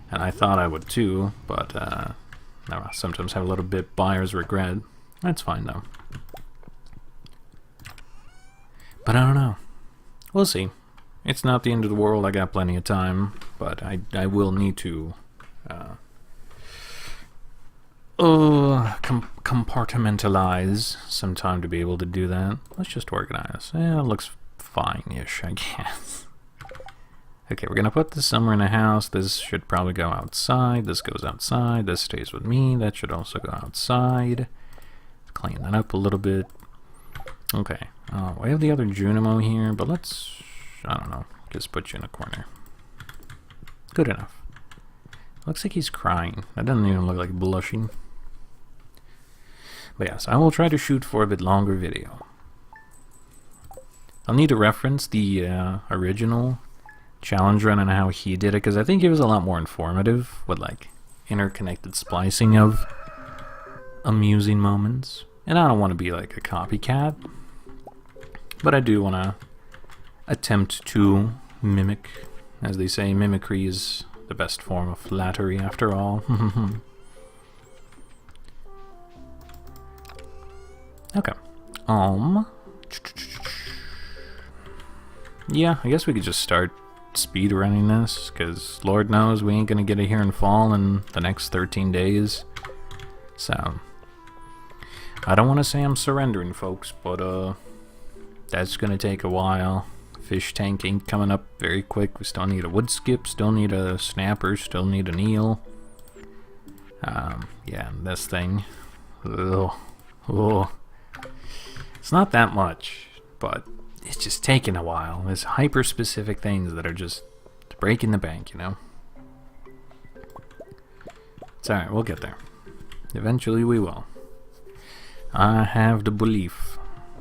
and I thought I would too, but I sometimes have a little bit buyer's regret. That's fine though. But I don't know. We'll see. It's not the end of the world, I got plenty of time, but I will need to compartmentalize some time to be able to do that. Let's just organize. Yeah, it looks fine-ish, I guess. Okay, we're gonna put this somewhere in a house. This should probably go outside. This goes outside. This stays with me. That should also go outside. Clean that up a little bit. Okay, we have the other Junimo here, but let's, I don't know, just put you in a corner. Good enough. Looks like he's crying. That doesn't even look like blushing. But yes, I will try to shoot for a bit longer video. I'll need to reference the original challenge run and how he did it, because I think it was a lot more informative with like interconnected splicing of amusing moments. And I don't want to be like a copycat, but I do want to attempt to mimic. As they say, mimicry is the best form of flattery after all. Okay. Yeah, I guess we could just start speed running this, because Lord knows we ain't gonna get it here in fall in the next 13 days. So, I don't want to say I'm surrendering, folks, but that's gonna take a while. Fish tank ain't coming up very quick. We still need a wood skip, still need a snapper, still need an eel. Yeah, this thing. Ugh. Ugh. It's not that much, but it's just taking a while. There's hyper-specific things that are just breaking the bank, you know? It's alright, we'll get there. Eventually we will. I have the belief,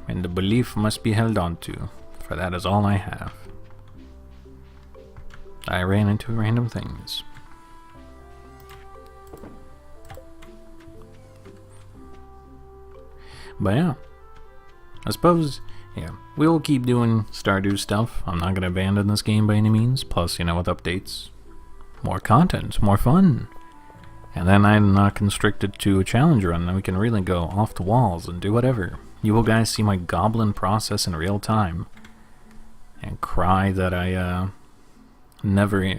and the belief must be held on to, for that is all I have. I ran into random things. But yeah, I suppose, yeah, we'll keep doing Stardew stuff. I'm not going to abandon this game by any means. Plus, you know, with updates, more content, more fun. And then I'm not constricted to a challenge run, and we can really go off the walls and do whatever. You will guys see my goblin process in real time. And cry that I never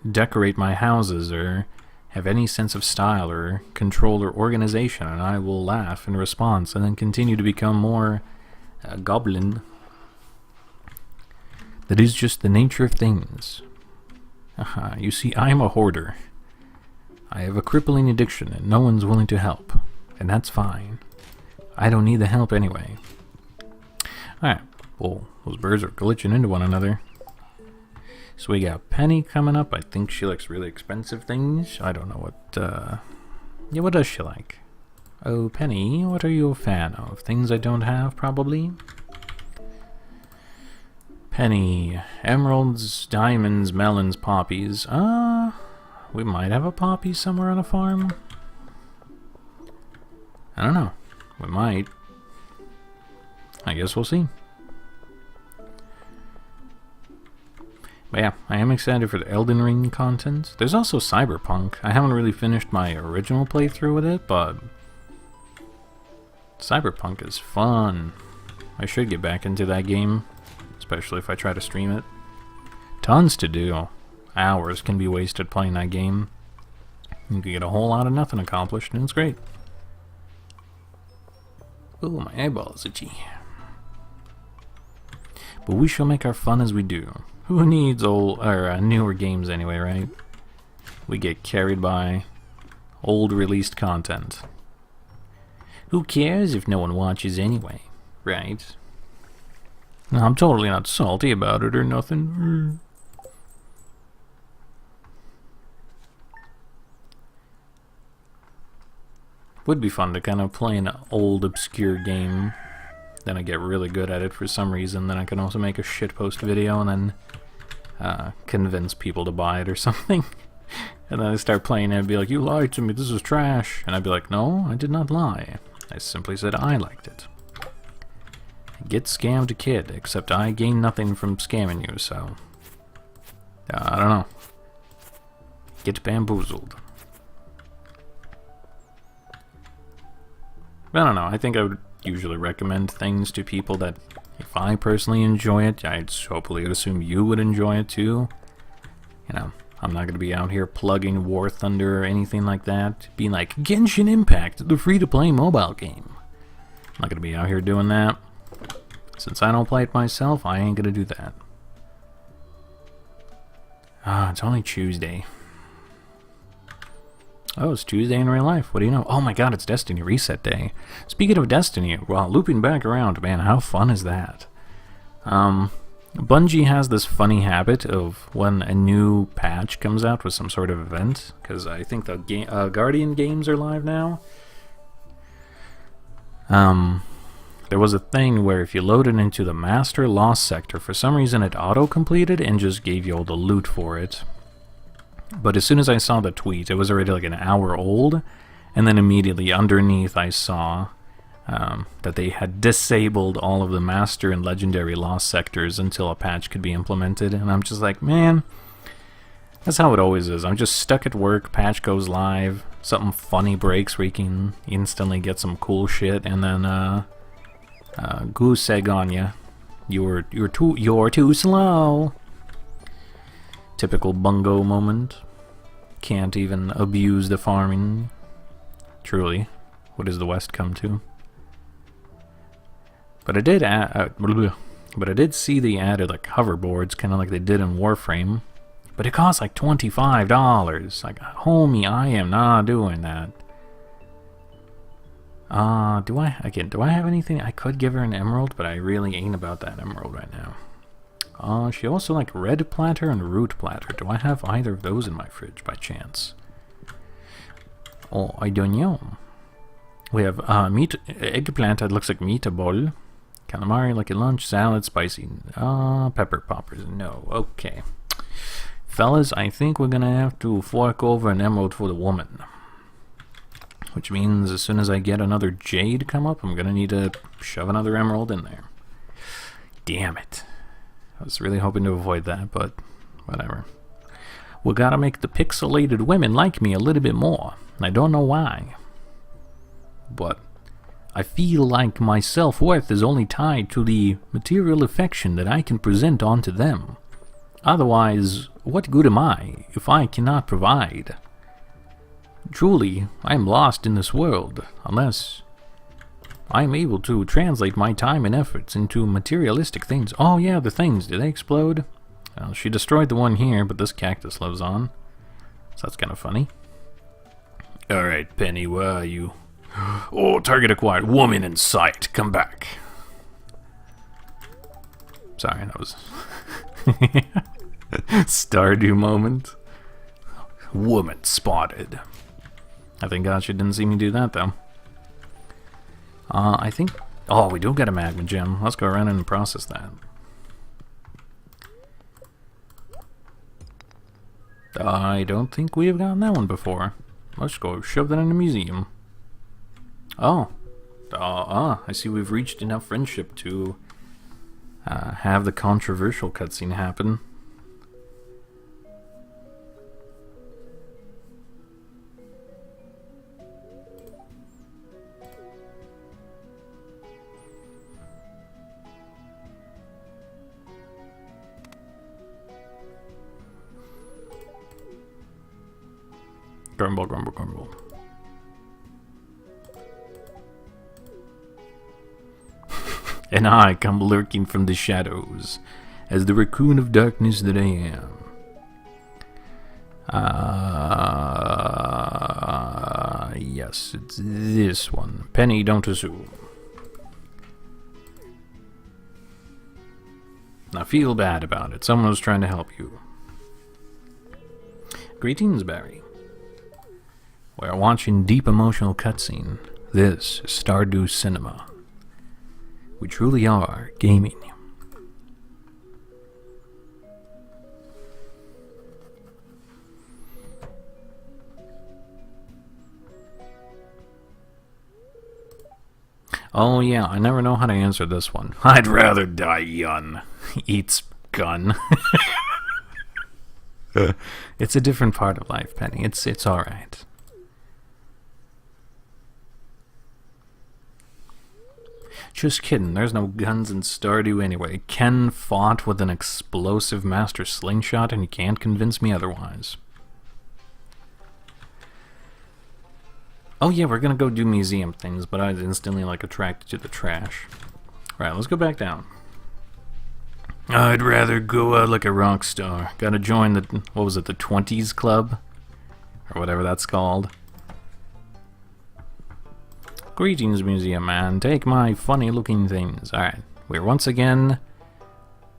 decorate my houses or have any sense of style or control or organization, and I will laugh in response and then continue to become more goblin. That is just the nature of things. You see, I am a hoarder. I have a crippling addiction and no one's willing to help, and that's fine. I don't need the help anyway. Alright, well, those birds are glitching into one another. So we got Penny coming up. I think she likes really expensive things. I don't know what, yeah, what does she like? Oh, Penny, what are you a fan of? Things I don't have, probably? Penny, emeralds, diamonds, melons, poppies. We might have a poppy somewhere on a farm. I don't know. We might. I guess we'll see. But yeah, I am excited for the Elden Ring content. There's also Cyberpunk. I haven't really finished my original playthrough with it, but Cyberpunk is fun. I should get back into that game, especially if I try to stream it. Tons to do. Hours can be wasted playing that game. You can get a whole lot of nothing accomplished, and it's great. Ooh, my eyeball is itchy. But we shall make our fun as we do. Who needs old or newer games anyway, right? We get carried by old released content. Who cares if no one watches anyway, right? No, I'm totally not salty about it or nothing. Would be fun to kind of play an old obscure game, then I get really good at it for some reason, then I can also make a shitpost video and then convince people to buy it or something. And then I start playing it and be like, you lied to me, this is trash. And I'd be like, no, I did not lie. I simply said I liked it. Get scammed, kid, except I gain nothing from scamming you, so I don't know. Get bamboozled. I don't know, I think I would usually recommend things to people that, if I personally enjoy it, I'd hopefully assume you would enjoy it too. You know, I'm not going to be out here plugging War Thunder or anything like that. Being like, Genshin Impact, the free-to-play mobile game. I'm not going to be out here doing that. Since I don't play it myself, I ain't going to do that. Ah, it's only Tuesday. Oh, it's Tuesday in real life. What do you know? Oh my god, it's Destiny Reset Day. Speaking of Destiny, well, looping back around, man, how fun is that? Bungie has this funny habit of when a new patch comes out with some sort of event, because I think the Guardian games are live now. There was a thing where if you loaded into the Master Lost sector, for some reason it auto-completed and just gave you all the loot for it. But as soon as I saw the tweet, it was already like an hour old, and then immediately underneath I saw that they had disabled all of the Master and Legendary Lost sectors until a patch could be implemented, and I'm just like, man, that's how it always is. I'm just stuck at work, patch goes live, something funny breaks where you can instantly get some cool shit, and then goose egg on ya. You're too slow. Typical bungo moment. Can't even abuse the farming. Truly, what does the West come to? But I did see they added like hoverboards, kind of like they did in Warframe. But it costs like $25. Like, homie, I am not doing that. Do I have anything? I could give her an emerald, but I really ain't about that emerald right now. She also like red platter and root platter. Do I have either of those in my fridge by chance? Oh, I don't know. We have eggplant that looks like meatball. Calamari like a lunch, salad, spicy. Pepper poppers. No, okay. Fellas, I think we're gonna have to fork over an emerald for the woman. Which means as soon as I get another jade come up, I'm gonna need to shove another emerald in there. Damn it. I was really hoping to avoid that, but whatever. We gotta make the pixelated women like me a little bit more. I don't know why. But I feel like my self-worth is only tied to the material affection that I can present onto them. Otherwise, what good am I if I cannot provide? Truly, I am lost in this world, unless I am able to translate my time and efforts into materialistic things. Oh yeah, the things, did they explode? Well, she destroyed the one here, but this cactus lives on. So that's kind of funny. Alright, Penny, where are you? Oh, target acquired. Woman in sight. Come back. Sorry, that was... Stardew moment. Woman spotted. I thank God she didn't see me do that, though. I think... Oh, we do get a magma gem. Let's go around and process that. I don't think we have gotten that one before. Let's go shove that in a museum. Oh. I see we've reached enough friendship to have the controversial cutscene happen. Grumble, grumble, grumble. And I come lurking from the shadows, as the raccoon of darkness that I am. Yes, it's this one. Penny, don't assume. Now feel bad about it. Someone was trying to help you. Greetings, Barry. We are watching deep emotional cutscene. This is Stardew Cinema. We truly are gaming. Oh yeah, I never know how to answer this one. I'd rather die young. Eats gun. It's a different part of life, Penny. It's alright. Just kidding, there's no guns in Stardew anyway. Ken fought with an explosive master slingshot and you can't convince me otherwise. Oh yeah, we're gonna go do museum things, but I was instantly like attracted to the trash. Right, let's go back down. I'd rather go out like a rock star. Gotta join the, what was it, the 20s club? Or whatever that's called. Greetings, museum man. Take my funny looking things. Alright, we're once again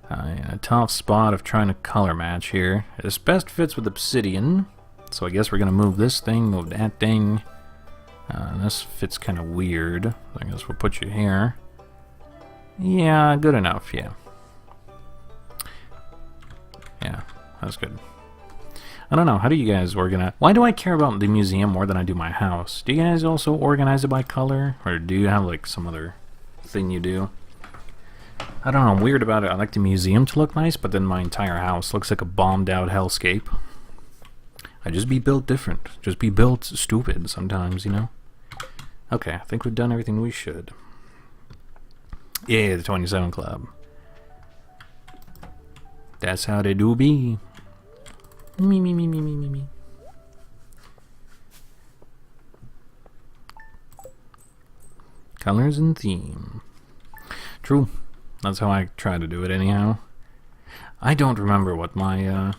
in a tough spot of trying to color match here. This best fits with obsidian, so I guess we're gonna move this thing, move that thing. This fits kind of weird. I guess we'll put you here. Yeah, good enough, yeah. Yeah, that's good. I don't know, how do you guys organize? Why do I care about the museum more than I do my house? Do you guys also organize it by color? Or do you have like some other thing you do? I don't know, I'm weird about it. I like the museum to look nice, but then my entire house looks like a bombed out hellscape. I just be built different. Just be built stupid sometimes, you know? Okay, I think we've done everything we should. Yeah, the 27 Club. That's how they do be. Me. Colors and theme. True. That's how I try to do it anyhow. I don't remember what my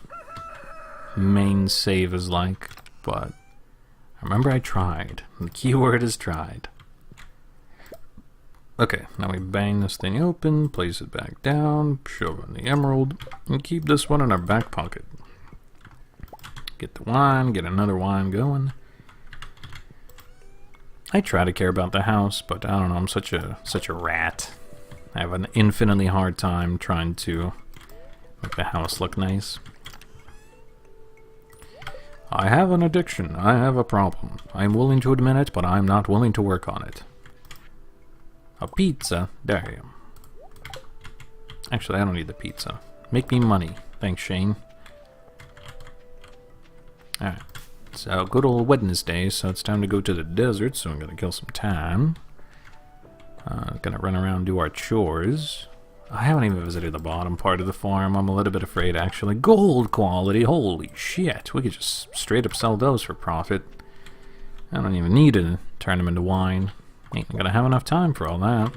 main save is like, but I remember I tried. The keyword is tried. Okay, now we bang this thing open, place it back down, shove in the emerald, and keep this one in our back pocket. Get the wine, get another wine going. I try to care about the house, but I don't know, I'm such a rat. I have an infinitely hard time trying to make the house look nice. I have an addiction. I have a problem. I'm willing to admit it, but I'm not willing to work on it. A pizza? There I am. Actually, I don't need the pizza. Make me money. Thanks, Shane. Alright. So, good old Wednesday, so it's time to go to the desert, so I'm gonna kill some time. Gonna run around and do our chores. I haven't even visited the bottom part of the farm. I'm a little bit afraid, actually. Gold quality, holy shit. We could just straight up sell those for profit. I don't even need to turn them into wine. Ain't gonna have enough time for all that.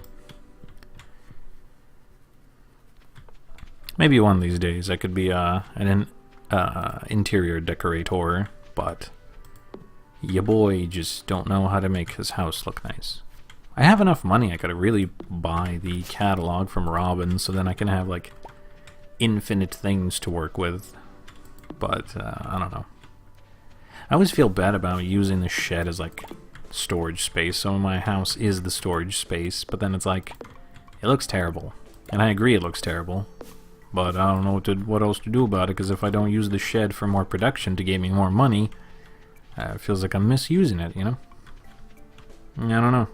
Maybe one of these days I could be an interior decorator, but your boy just don't know how to make his house look nice. I have enough money, I could really buy the catalog from Robin, so then I can have like infinite things to work with. But I don't know. I always feel bad about using the shed as like storage space. So my house is the storage space, but then it's like it looks terrible, and I agree it looks terrible. But I don't know what else to do about it, because if I don't use the shed for more production to give me more money, it feels like I'm misusing it, you know? I don't know.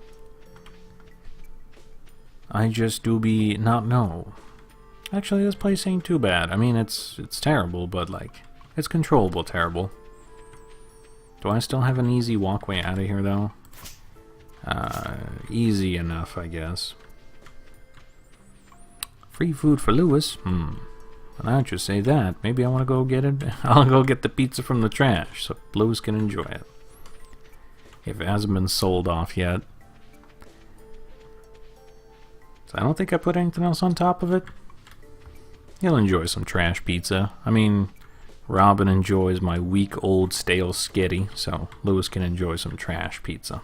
I just do be not know. Actually, this place ain't too bad. I mean, it's terrible, but like, it's controllable terrible. Do I still have an easy walkway out of here, though? Easy enough, I guess. Free food for Lewis? And I just say that. Maybe I want to go get it. I'll go get the pizza from the trash so Lewis can enjoy it. If it hasn't been sold off yet. So I don't think I put anything else on top of it. He'll enjoy some trash pizza. I mean, Robin enjoys my week-old stale skitty, so Lewis can enjoy some trash pizza.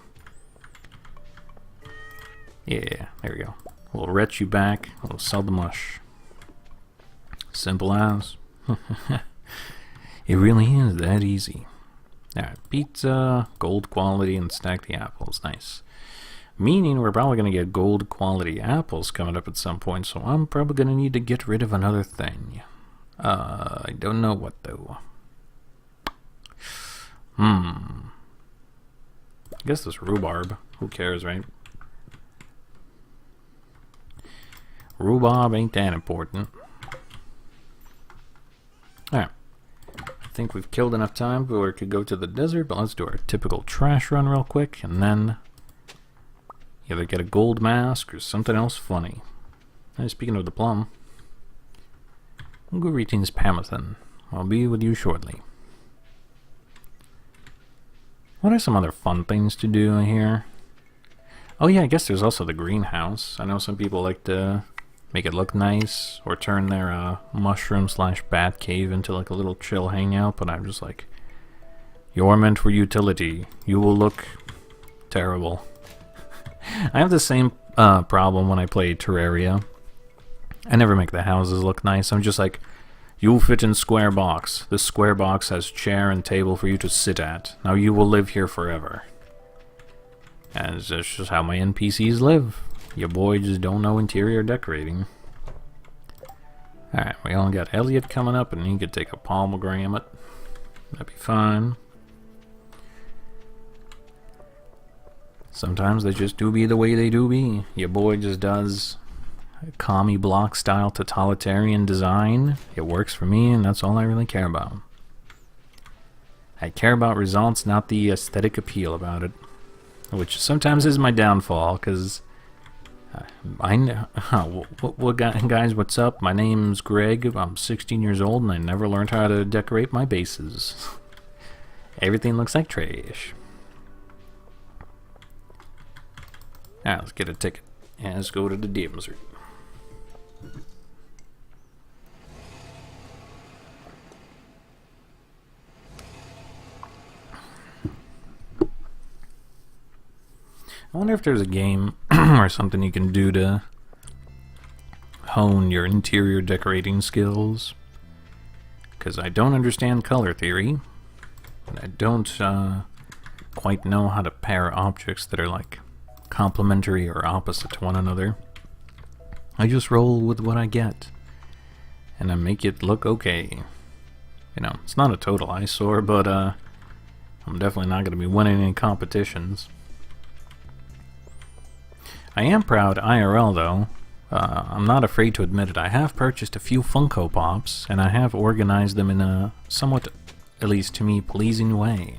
Yeah, there we go. We'll retch you back. We'll sell the mush. Simple as. It really is that easy. Alright, pizza, gold quality, and stack the apples. Nice. Meaning we're probably going to get gold quality apples coming up at some point, so I'm probably going to need to get rid of another thing. I don't know what though. I guess this rhubarb. Who cares, right? Rhubarb ain't that important. Alright. I think we've killed enough time before we could go to the desert, but let's do our typical trash run real quick, and then Either get a gold mask or something else funny. And speaking of the plum, greetings, Pamathan. I'll be with you shortly. What are some other fun things to do here? Oh yeah, I guess there's also the greenhouse. I know some people like to make it look nice, or turn their mushroom/bat cave into like a little chill hangout, but I'm just like, you're meant for utility. You will look terrible. I have the same problem when I play Terraria. I never make the houses look nice. I'm just like, you'll fit in square box. This square box has chair and table for you to sit at. Now you will live here forever. And it's just how my NPCs live. Your boy just don't know interior decorating. Alright, we all got Elliot coming up, and he could take a pomegranate. That'd be fine. Sometimes they just do be the way they do be. Your boy just does commie block style totalitarian design. It works for me, and that's all I really care about. I care about results, not the aesthetic appeal about it. Which sometimes is my downfall, because I know. Guys, what's up? My name's Greg. I'm 16 years old, and I never learned how to decorate my bases. Everything looks like trash. Alright, let's get a ticket. And let's go to the desert. I wonder if there's a game or something you can do to hone your interior decorating skills. Because I don't understand color theory. And I don't quite know how to pair objects that are like complementary or opposite to one another. I just roll with what I get. And I make it look okay. You know, it's not a total eyesore, but I'm definitely not going to be winning any competitions. I am proud IRL though. I'm not afraid to admit it. I have purchased a few Funko Pops, and I have organized them in a somewhat, at least to me, pleasing way.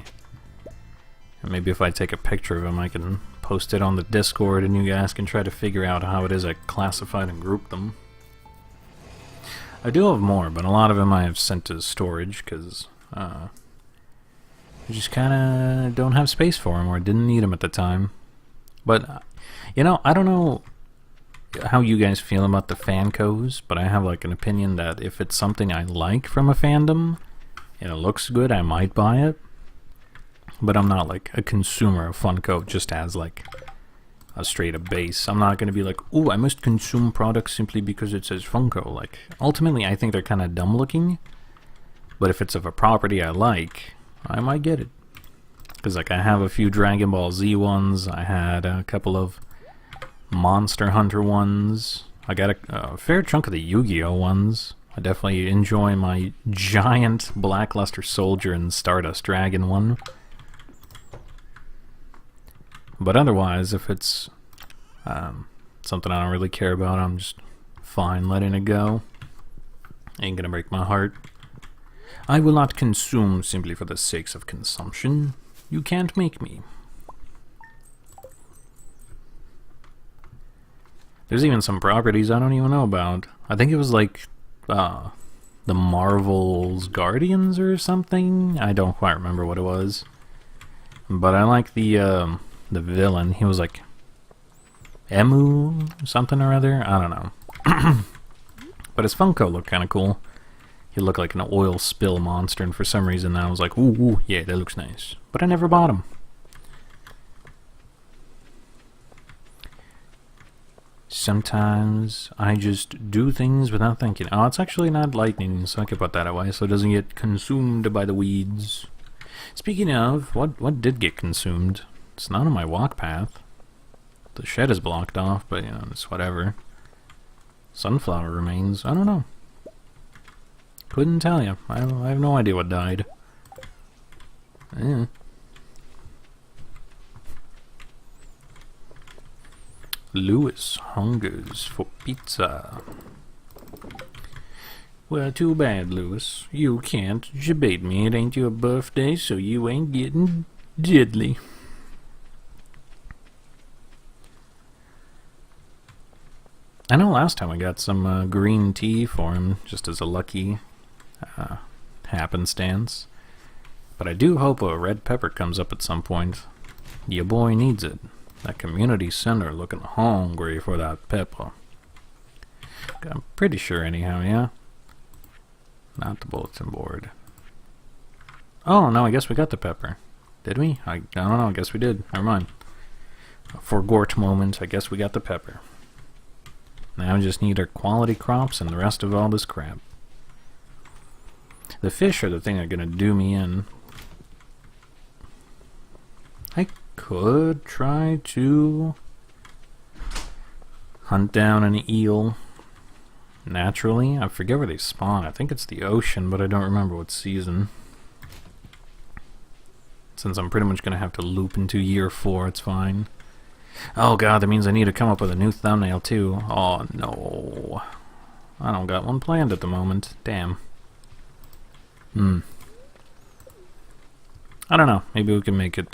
And maybe if I take a picture of them, I can post it on the Discord, and you guys can try to figure out how it is I classified and grouped them. I do have more, but a lot of them I have sent to storage, because I just kind of don't have space for them, or didn't need them at the time. But, you know, I don't know how you guys feel about the fancos, but I have like an opinion that if it's something I like from a fandom, and it looks good, I might buy it. But I'm not like a consumer of Funko just as like a straight up base. I'm not going to be like, ooh, I must consume products simply because it says Funko. Like, ultimately I think they're kind of dumb looking, but if it's of a property I like, I might get it. Because like I have a few Dragon Ball Z ones, I had a couple of Monster Hunter ones, I got a fair chunk of the Yu-Gi-Oh ones. I definitely enjoy my giant Blackluster Soldier and Stardust Dragon one. But otherwise, if it's something I don't really care about, I'm just fine letting it go. Ain't gonna break my heart. I will not consume simply for the sakes of consumption. You can't make me. There's even some properties I don't even know about. I think it was like the Marvel's Guardians or something. I don't quite remember what it was. But I like the villain. He was like Emu something or other. I don't know. But his Funko looked kind of cool. He looked like an oil spill monster, and for some reason I was like, ooh, yeah, that looks nice. But I never bought him. Sometimes I just do things without thinking. Oh, it's actually not lightning, so I can put that away so it doesn't get consumed by the weeds. Speaking of, what did get consumed? It's not on my walk path. The shed is blocked off, but you know, it's whatever. Sunflower remains. I don't know. Couldn't tell you. I have no idea what died. Yeah. Lewis hungers for pizza. Well, too bad, Lewis. You can't debate me. It ain't your birthday, so you ain't getting diddly. I know last time I got some green tea for him, just as a lucky happenstance. But I do hope a red pepper comes up at some point. Your boy needs it. That community center looking hungry for that pepper. I'm pretty sure anyhow, yeah? Not the bulletin board. Oh, no, I guess we got the pepper. Did we? I don't know, I guess we did. Never mind. For Gort moment, I guess we got the pepper. Now we just need our quality crops and the rest of all this crap. The fish are the thing that are gonna do me in. I could try to hunt down an eel naturally. I forget where they spawn. I think it's the ocean, but I don't remember what season. Since I'm pretty much gonna have to loop into year 4, it's fine. Oh god, that means I need to come up with a new thumbnail too. Oh no. I don't got one planned at the moment. Damn. I don't know. Maybe we can make it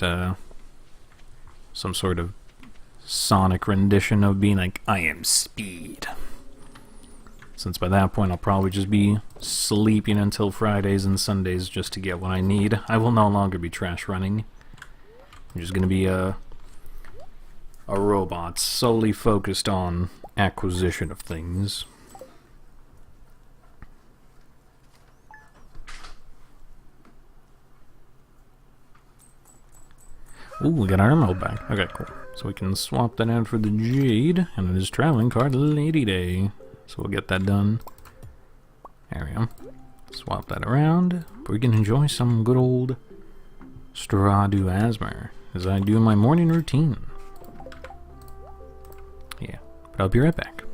some sort of Sonic rendition of being like, I am speed. Since by that point I'll probably just be sleeping until Fridays and Sundays just to get what I need. I will no longer be trash running. I'm just gonna be a robot solely focused on acquisition of things. Ooh, we got our emerald back. Okay, cool. So we can swap that out for the jade, and it is traveling card Lady Day. So we'll get that done. There we go. Swap that around. But we can enjoy some good old Stardew Asmer as I do my morning routine. Yeah, but I'll be right back.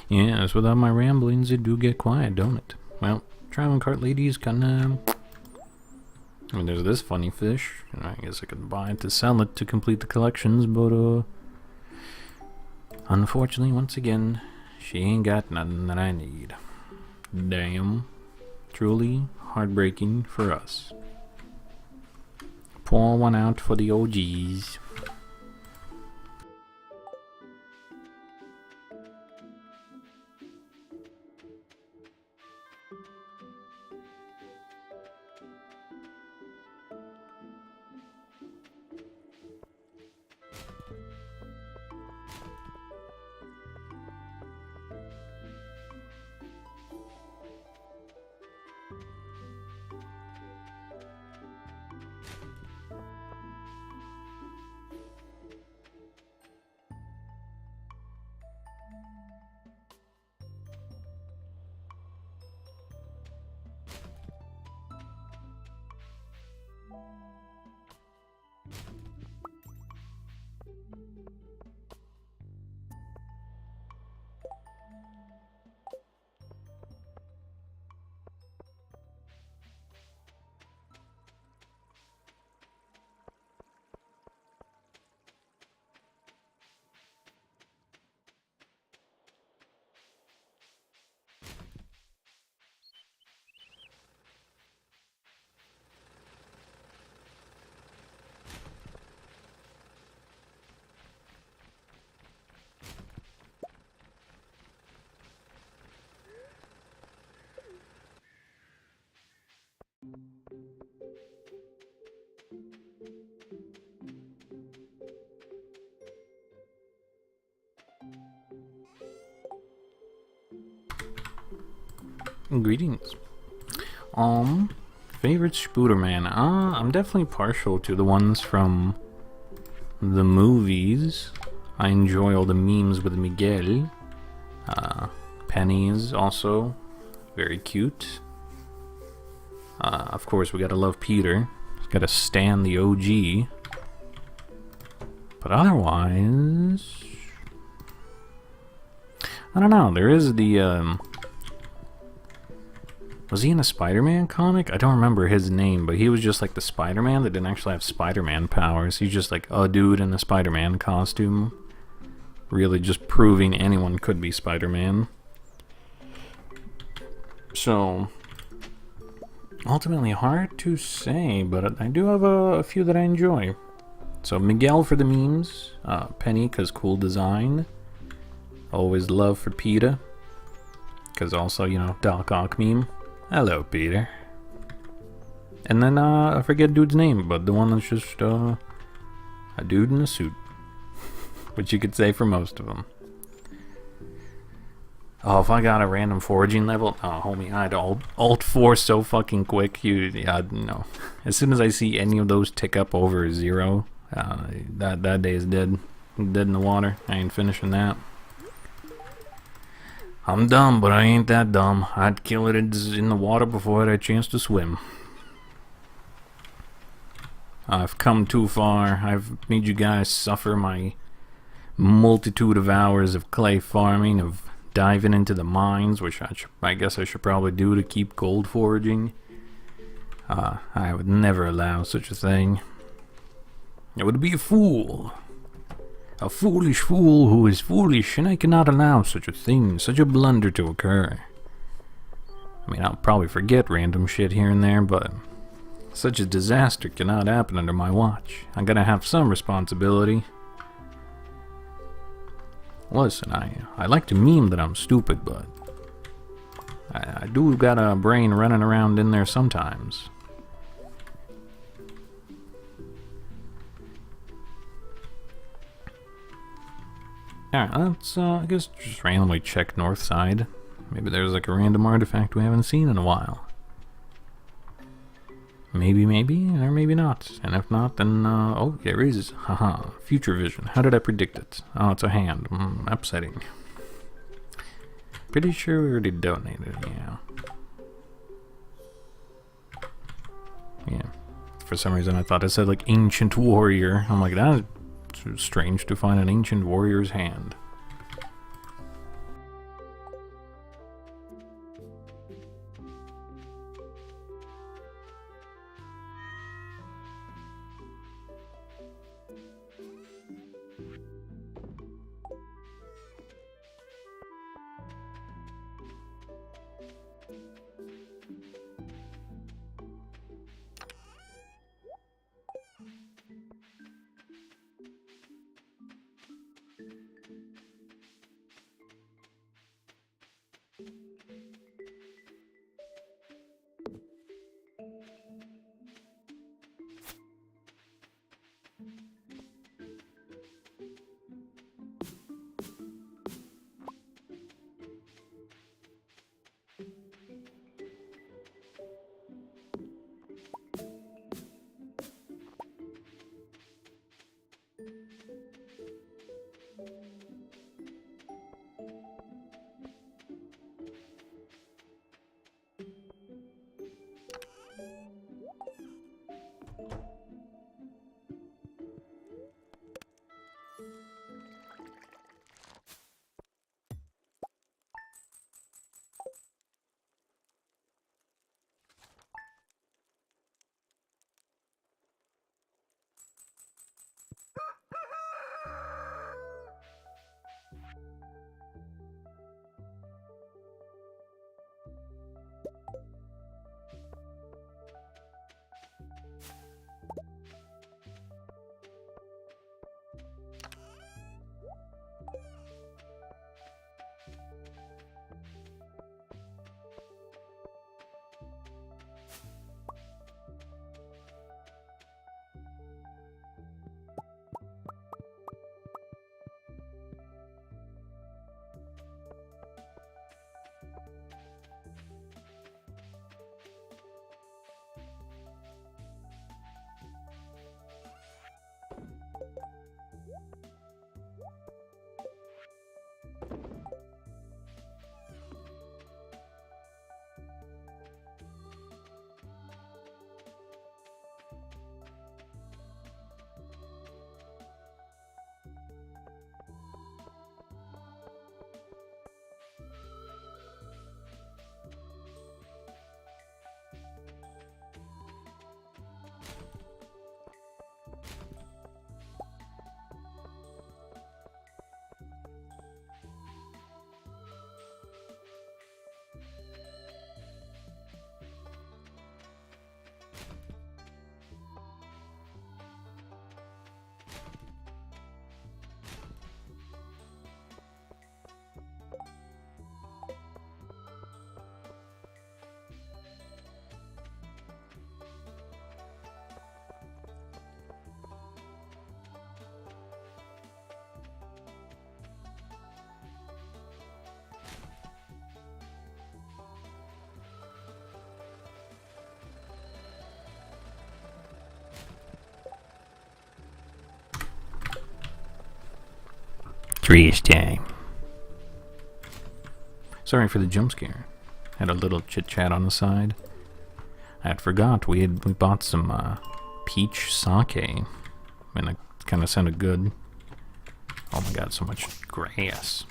Yes, without my ramblings, it do get quiet, don't it? Well, traveling cart lady's kinda... I mean, there's this funny fish. I guess I could buy it to sell it to complete the collections, but, unfortunately, once again, she ain't got nothing that I need. Damn. Truly heartbreaking for us. Pour one out for the OGs. Greetings. Favorite Spooderman? I'm definitely partial to the ones from the movies. I enjoy all the memes with Miguel. Penny is also very cute. Of course, we gotta love Peter. Gotta stan the OG. But otherwise, I don't know. There is the was he in a Spider-Man comic? I don't remember his name, but he was just like the Spider-Man that didn't actually have Spider-Man powers. He's just like a dude in a Spider-Man costume. Really just proving anyone could be Spider-Man. So, ultimately hard to say, but I do have a few that I enjoy. So Miguel for the memes, Penny because cool design. Always love for Peter, because also, you know, Doc Ock meme. Hello, Peter. And then, I forget dude's name, but the one that's just, a dude in a suit. Which you could say for most of them. Oh, if I got a random foraging level, oh, homie, I'd alt 4 so fucking quick, yeah, no. As soon as I see any of those tick up over 0, that day is dead. Dead in the water. I ain't finishing that. I'm dumb, but I ain't that dumb. I'd kill it in the water before it had a chance to swim. I've come too far. I've made you guys suffer my multitude of hours of clay farming, of diving into the mines, which I guess I should probably do to keep gold foraging. I would never allow such a thing. I would be a fool. A foolish fool who is foolish, and I cannot allow such a thing, such a blunder to occur. I mean, I'll probably forget random shit here and there, but such a disaster cannot happen under my watch. I'm gonna have some responsibility. Listen, I like to meme that I'm stupid, but I do got a brain running around in there sometimes. Alright, let's, I guess just randomly check north side. Maybe there's like a random artifact we haven't seen in a while. Maybe, or maybe not. And if not, then, oh, there is. Haha, future vision. How did I predict it? Oh, it's a hand. Upsetting. Pretty sure we already donated, yeah. Yeah. For some reason I thought it said, like, ancient warrior. I'm like, that is strange to find an ancient warrior's hand. Trash time. Sorry for the jump scare. Had a little chit chat on the side. I had forgot we bought some peach sake, and it kind of sounded good. Oh my god, so much grass.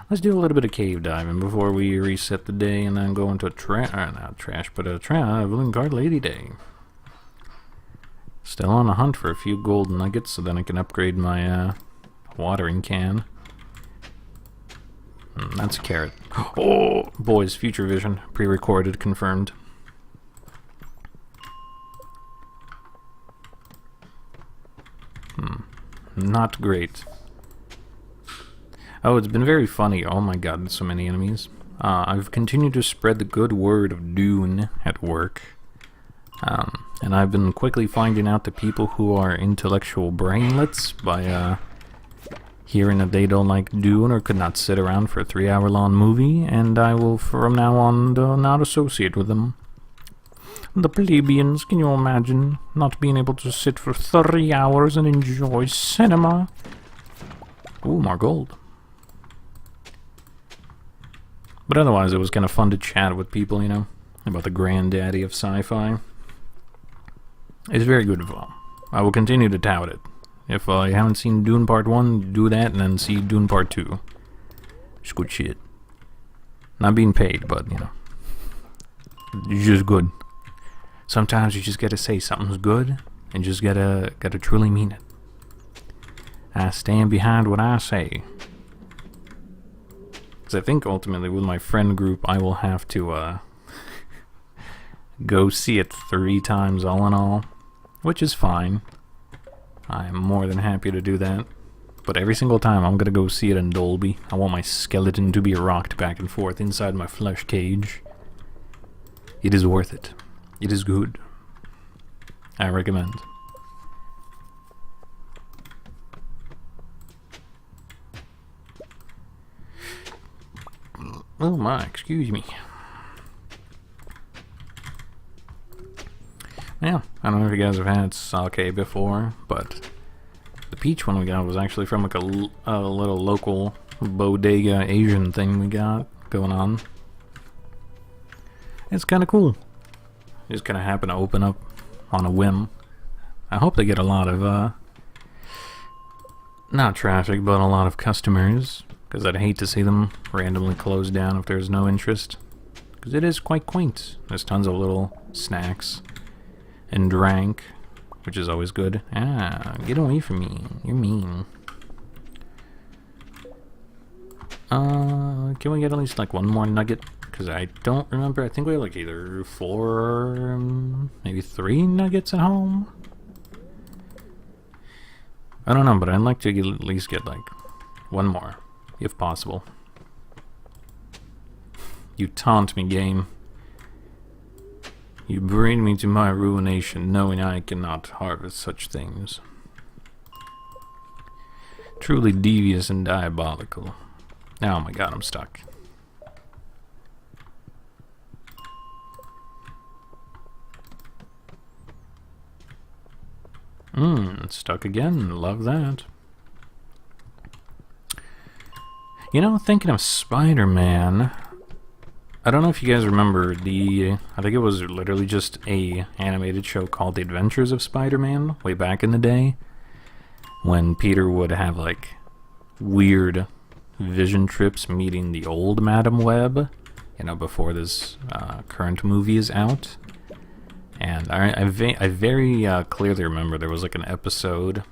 Let's do a little bit of cave diving before we reset the day and then go into a traveling card lady day. Still on the hunt for a few gold nuggets so then I can upgrade my watering can. That's a carrot. Oh, boys, future vision. Pre-recorded, confirmed. Not great. Oh, it's been very funny. Oh my god, there's so many enemies. I've continued to spread the good word of Dune at work. And I've been quickly finding out the people who are intellectual brainlets by hearing that they don't like Dune or could not sit around for a 3-hour-long movie, and I will from now on not associate with them. The plebeians, can you imagine not being able to sit for 3 hours and enjoy cinema? Ooh, more gold. But otherwise, it was kind of fun to chat with people, you know, about the granddaddy of sci-fi. It's very good fun. I will continue to tout it. If you haven't seen Dune Part 1, do that and then see Dune Part 2. It's good shit. Not being paid, but, you know, it's just good. Sometimes you just gotta say something's good and just gotta truly mean it. I stand behind what I say. Because I think ultimately with my friend group I will have to go see it 3 times all in all, which is fine. I am more than happy to do that. But every single time I'm gonna go see it in Dolby. I want my skeleton to be rocked back and forth inside my flesh cage. It is worth it. It is good. I recommend. Oh my, excuse me. Yeah, I don't know if you guys have had sake before, but the peach one we got was actually from like a little local bodega Asian thing we got going on. It's kind of cool. It just kind of happened to open up on a whim. I hope they get a lot of, not traffic, but a lot of customers, because I'd hate to see them randomly close down if there's no interest. Because it is quite quaint. There's tons of little snacks and drank, which is always good. Ah, get away from me. You're mean. Can we get at least like one more nugget? Because I don't remember. I think we have like either 4 or maybe 3 nuggets at home. I don't know, but I'd like to at least get like one more, if possible. You taunt me, game. You bring me to my ruination, knowing I cannot harvest such things. Truly devious and diabolical. Oh my god, I'm stuck. Stuck again. Love that. You know, thinking of Spider-Man, I don't know if you guys remember I think it was literally just a animated show called The Adventures of Spider-Man way back in the day, when Peter would have like weird vision trips meeting the old Madam Web, you know, before this current movie is out. And I very clearly remember there was like an episode,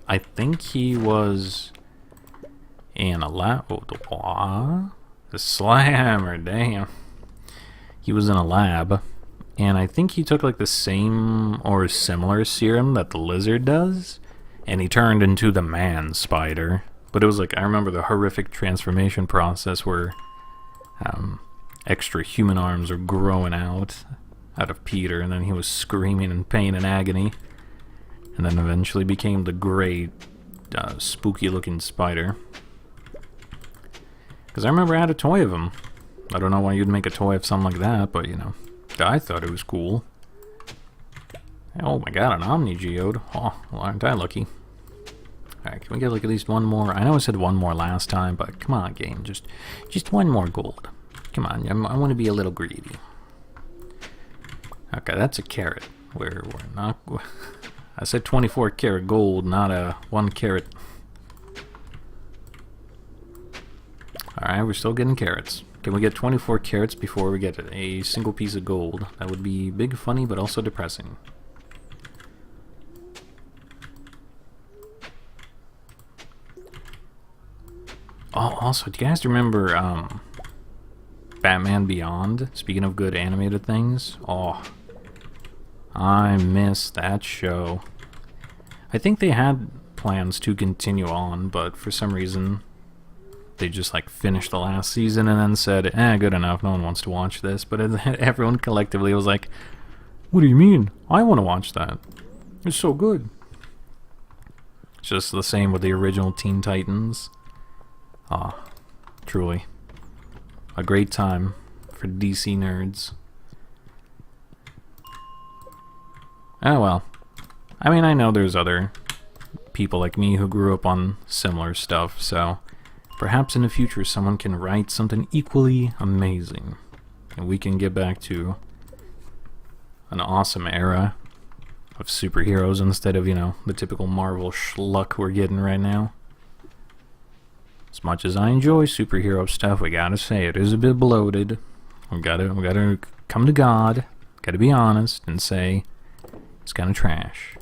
I think he was in a lab. The slammer, damn. He was in a lab, and I think he took like the same or similar serum that the lizard does, and he turned into the man spider. But it was like, I remember the horrific transformation process where extra human arms are growing out of Peter, and then he was screaming in pain and agony, and then eventually became the great spooky looking spider. Because I remember I had a toy of him. I don't know why you'd make a toy of something like that, but you know, I thought it was cool. Oh my god, an Omni Geode. Oh, well, aren't I lucky? Alright, can we get like at least one more? I know I said one more last time, but come on, game. Just one more gold. Come on, I want to be a little greedy. Okay, that's a carrot. We're not... I said 24 karat gold, not a 1 carat. Alright, we're still getting carrots. Can we get 24 carrots before we get a single piece of gold? That would be big, funny, but also depressing. Oh, also, do you guys remember Batman Beyond? Speaking of good animated things. Oh, I miss that show. I think they had plans to continue on, but for some reason they just like finished the last season and then said, good enough, no one wants to watch this. But everyone collectively was like, what do you mean? I want to watch that. It's so good. It's just the same with the original Teen Titans. Ah, truly a great time for DC nerds. Oh well. I mean, I know there's other people like me who grew up on similar stuff, so perhaps in the future someone can write something equally amazing and we can get back to an awesome era of superheroes instead of, you know, the typical Marvel schluck we're getting right now. As much as I enjoy superhero stuff, we gotta say it is a bit bloated. We gotta come to God, gotta be honest, and say it's kind of trash.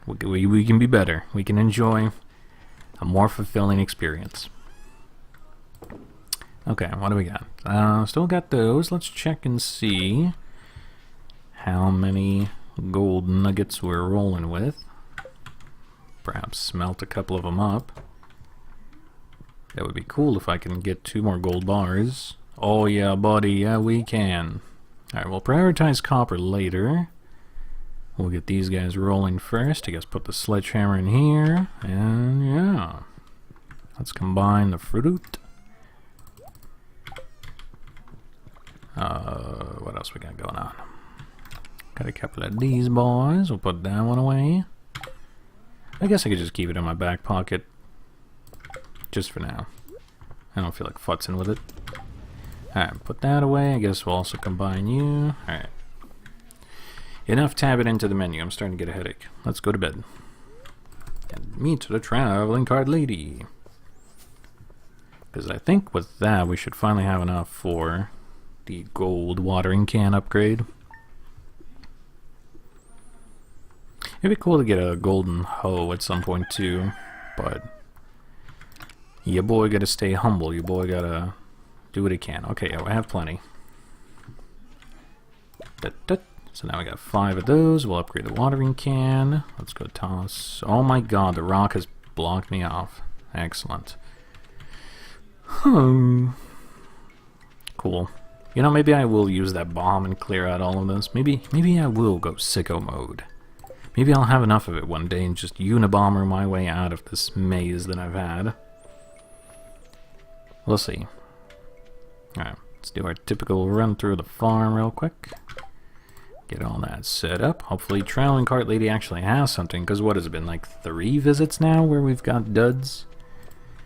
We can be better. We can enjoy a more fulfilling experience. Okay, what do we got? Still got those. Let's check and see how many gold nuggets we're rolling with. Perhaps smelt a couple of them up. That would be cool if I can get 2 more gold bars. Oh yeah, buddy, yeah we can. Alright, we'll prioritize copper later. We'll get these guys rolling first. I guess put the sledgehammer in here. And yeah. Let's combine the fruit. What else we got going on? Got a couple of these boys. We'll put that one away. I guess I could just keep it in my back pocket. Just for now. I don't feel like futzing with it. Alright, put that away. I guess we'll also combine you. Alright. Enough tabbing into the menu. I'm starting to get a headache. Let's go to bed. And meet the traveling card lady. Because I think with that we should finally have enough for the gold watering can upgrade. It'd be cool to get a golden hoe at some point too, but your boy gotta stay humble. Your boy gotta do what he can. Okay, yeah, I have plenty. So now we got 5 of those. We'll upgrade the watering can. Let's go toss. Oh my god, the rock has blocked me off. Excellent. Cool. You know, maybe I will use that bomb and clear out all of this. Maybe I will go sicko mode. Maybe I'll have enough of it one day and just unibomber my way out of this maze that I've had. We'll see. Alright, let's do our typical run through the farm real quick. Get all that set up. Hopefully Traveling Cart Lady actually has something, because what has it been, like 3 visits now where we've got duds?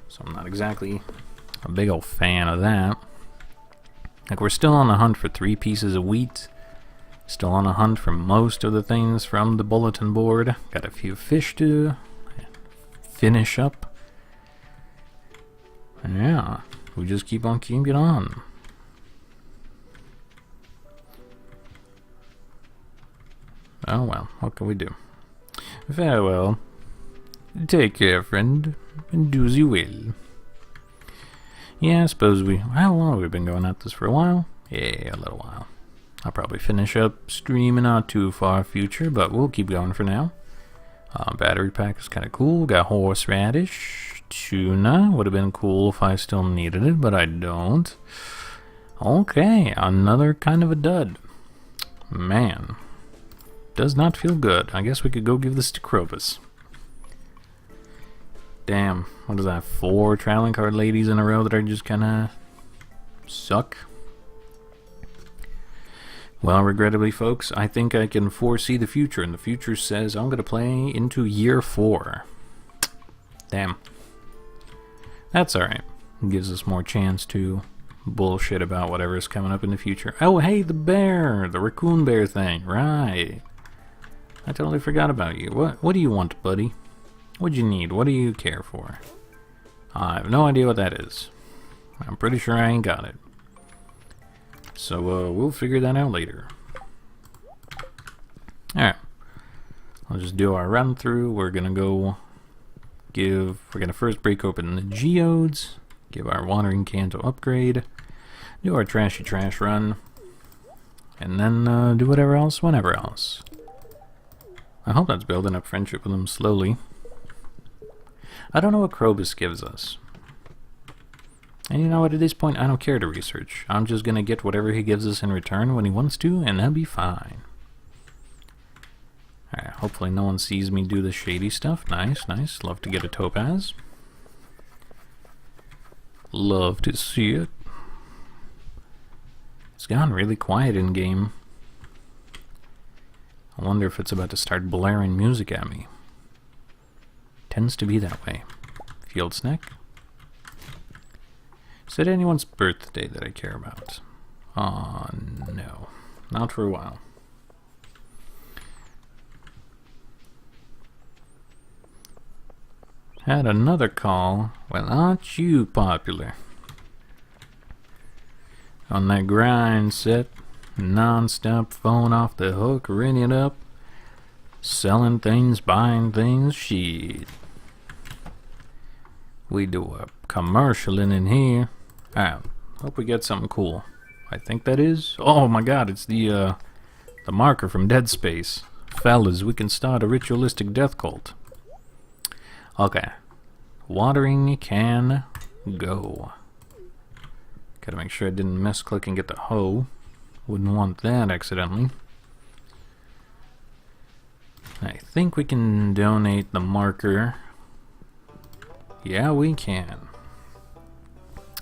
So I'm not exactly a big old fan of that. Like, we're still on the hunt for 3 pieces of wheat. Still on the hunt for most of the things from the bulletin board. Got a few fish to finish up. And yeah, we just keep on keeping on. Oh well, what can we do? Farewell. Take care, friend, and do as you will. Yeah, I suppose how long have we been going at this? For a while? Yeah, a little while. I'll probably finish up stream in not too far future, but we'll keep going for now. Battery pack is kind of cool. Got horseradish, tuna. Would have been cool if I still needed it, but I don't. Okay, another kind of a dud. Man, does not feel good. I guess we could go give this to Krobus. Damn, what is that? 4 traveling card ladies in a row that are just kind of suck. Well, regrettably, folks, I think I can foresee the future, and the future says I'm going to play into year 4. Damn. That's alright. Gives us more chance to bullshit about whatever's coming up in the future. Oh, hey, the bear! The raccoon bear thing. Right. I totally forgot about you. What do you want, buddy? What do you need? What do you care for? I have no idea what that is. I'm pretty sure I ain't got it. So, we'll figure that out later. Alright. I'll just do our run through. We're gonna first break open the geodes, give our watering can to upgrade, do our trashy trash run, and then do whatever else, whenever else. I hope that's building up friendship with them slowly. I don't know what Krobus gives us. And you know what, at this point, I don't care to research. I'm just gonna get whatever he gives us in return when he wants to, and that'll be fine. Alright, hopefully no one sees me do the shady stuff. Nice, nice. Love to get a topaz. Love to see it. It's gone really quiet in game. I wonder if it's about to start blaring music at me. Tends to be that way. Field snack. Is it anyone's birthday that I care about? No. Not for a while. Had another call. Well, aren't you popular? On that grind set, non-stop phone off the hook, ringing up, selling things, buying things, shit. We do a commercial in here. Alright, hope we get something cool. I think that is. Oh my god, it's the marker from Dead Space. Fellas, we can start a ritualistic death cult. Okay. Watering can go. Gotta make sure I didn't misclick and get the hoe. Wouldn't want that accidentally. I think we can donate the marker. Yeah, we can.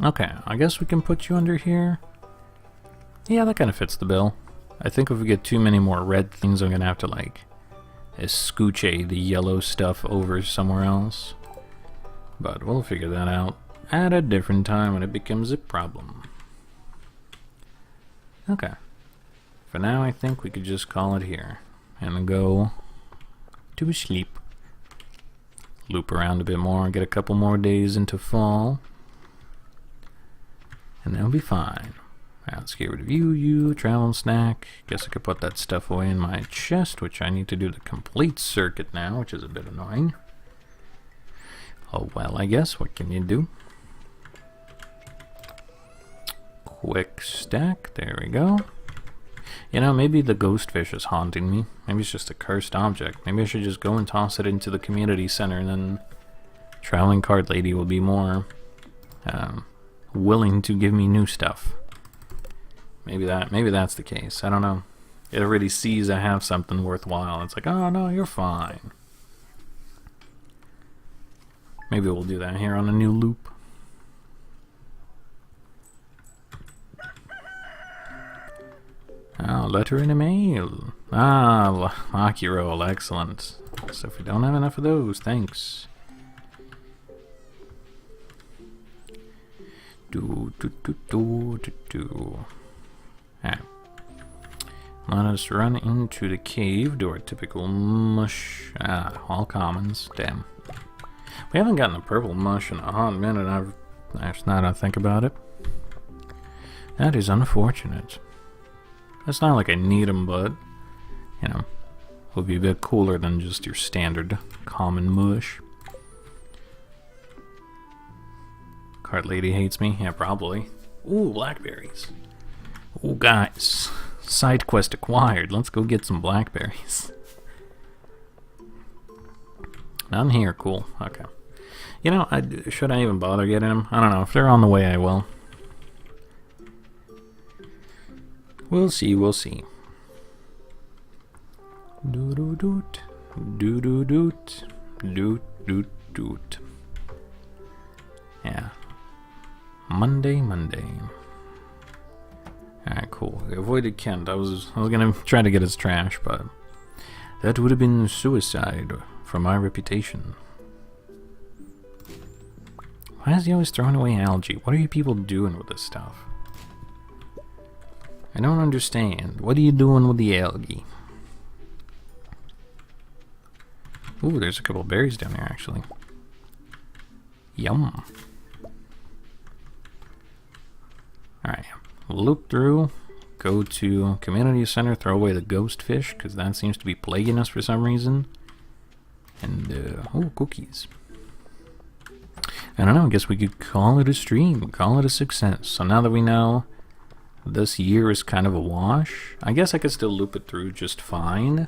Okay, I guess we can put you under here. Yeah, that kind of fits the bill. I think if we get too many more red things, I'm gonna have to, like, scooch the yellow stuff over somewhere else. But we'll figure that out at a different time when it becomes a problem. Okay. For now, I think we could just call it here. And go to sleep. Loop around a bit more, get a couple more days into fall. And that'll be fine. Right, let's get rid of you, travel snack. Guess I could put that stuff away in my chest, which I need to do the complete circuit now, which is a bit annoying. Oh well, I guess, what can you do? Quick stack, there we go. You know, maybe the ghost fish is haunting me. Maybe it's just a cursed object. Maybe I should just go and toss it into the community center, and then Traveling Card Lady will be more willing to give me new stuff. Maybe that's the case. I don't know. It already sees I have something worthwhile. It's like, oh no, you're fine. Maybe we'll do that here on a new loop. Oh, letter in the mail. Ah, Lucky Roll, excellent. So if we don't have enough of those, thanks. Alright. Let us run into the cave, do our typical mush. Ah, all commons. Damn. We haven't gotten a purple mush in a hot minute. That's now that I think about it. That is unfortunate. It's not like I need them, but, you know, would be a bit cooler than just your standard common mush. Cart Lady hates me? Yeah, probably. Ooh, blackberries. Ooh, guys. Side quest acquired. Let's go get some blackberries. None here. Cool. Okay. You know, should I even bother getting them? I don't know. If they're on the way, I will. We'll see, we'll see. Doo-doo-doot. Doo-doo-doot. Doot-doot-doot. Yeah. Monday. Alright, cool. I avoided Kent. I was gonna try to get his trash, but that would have been suicide for my reputation. Why is he always throwing away algae? What are you people doing with this stuff? I don't understand. What are you doing with the algae? Ooh, there's a couple of berries down there, actually. Yum. Alright, loop through, go to community center, throw away the ghost fish, because that seems to be plaguing us for some reason. And, oh, cookies. I don't know, I guess we could call it a stream, call it a success. So now that we know this year is kind of a wash, I guess I could still loop it through just fine.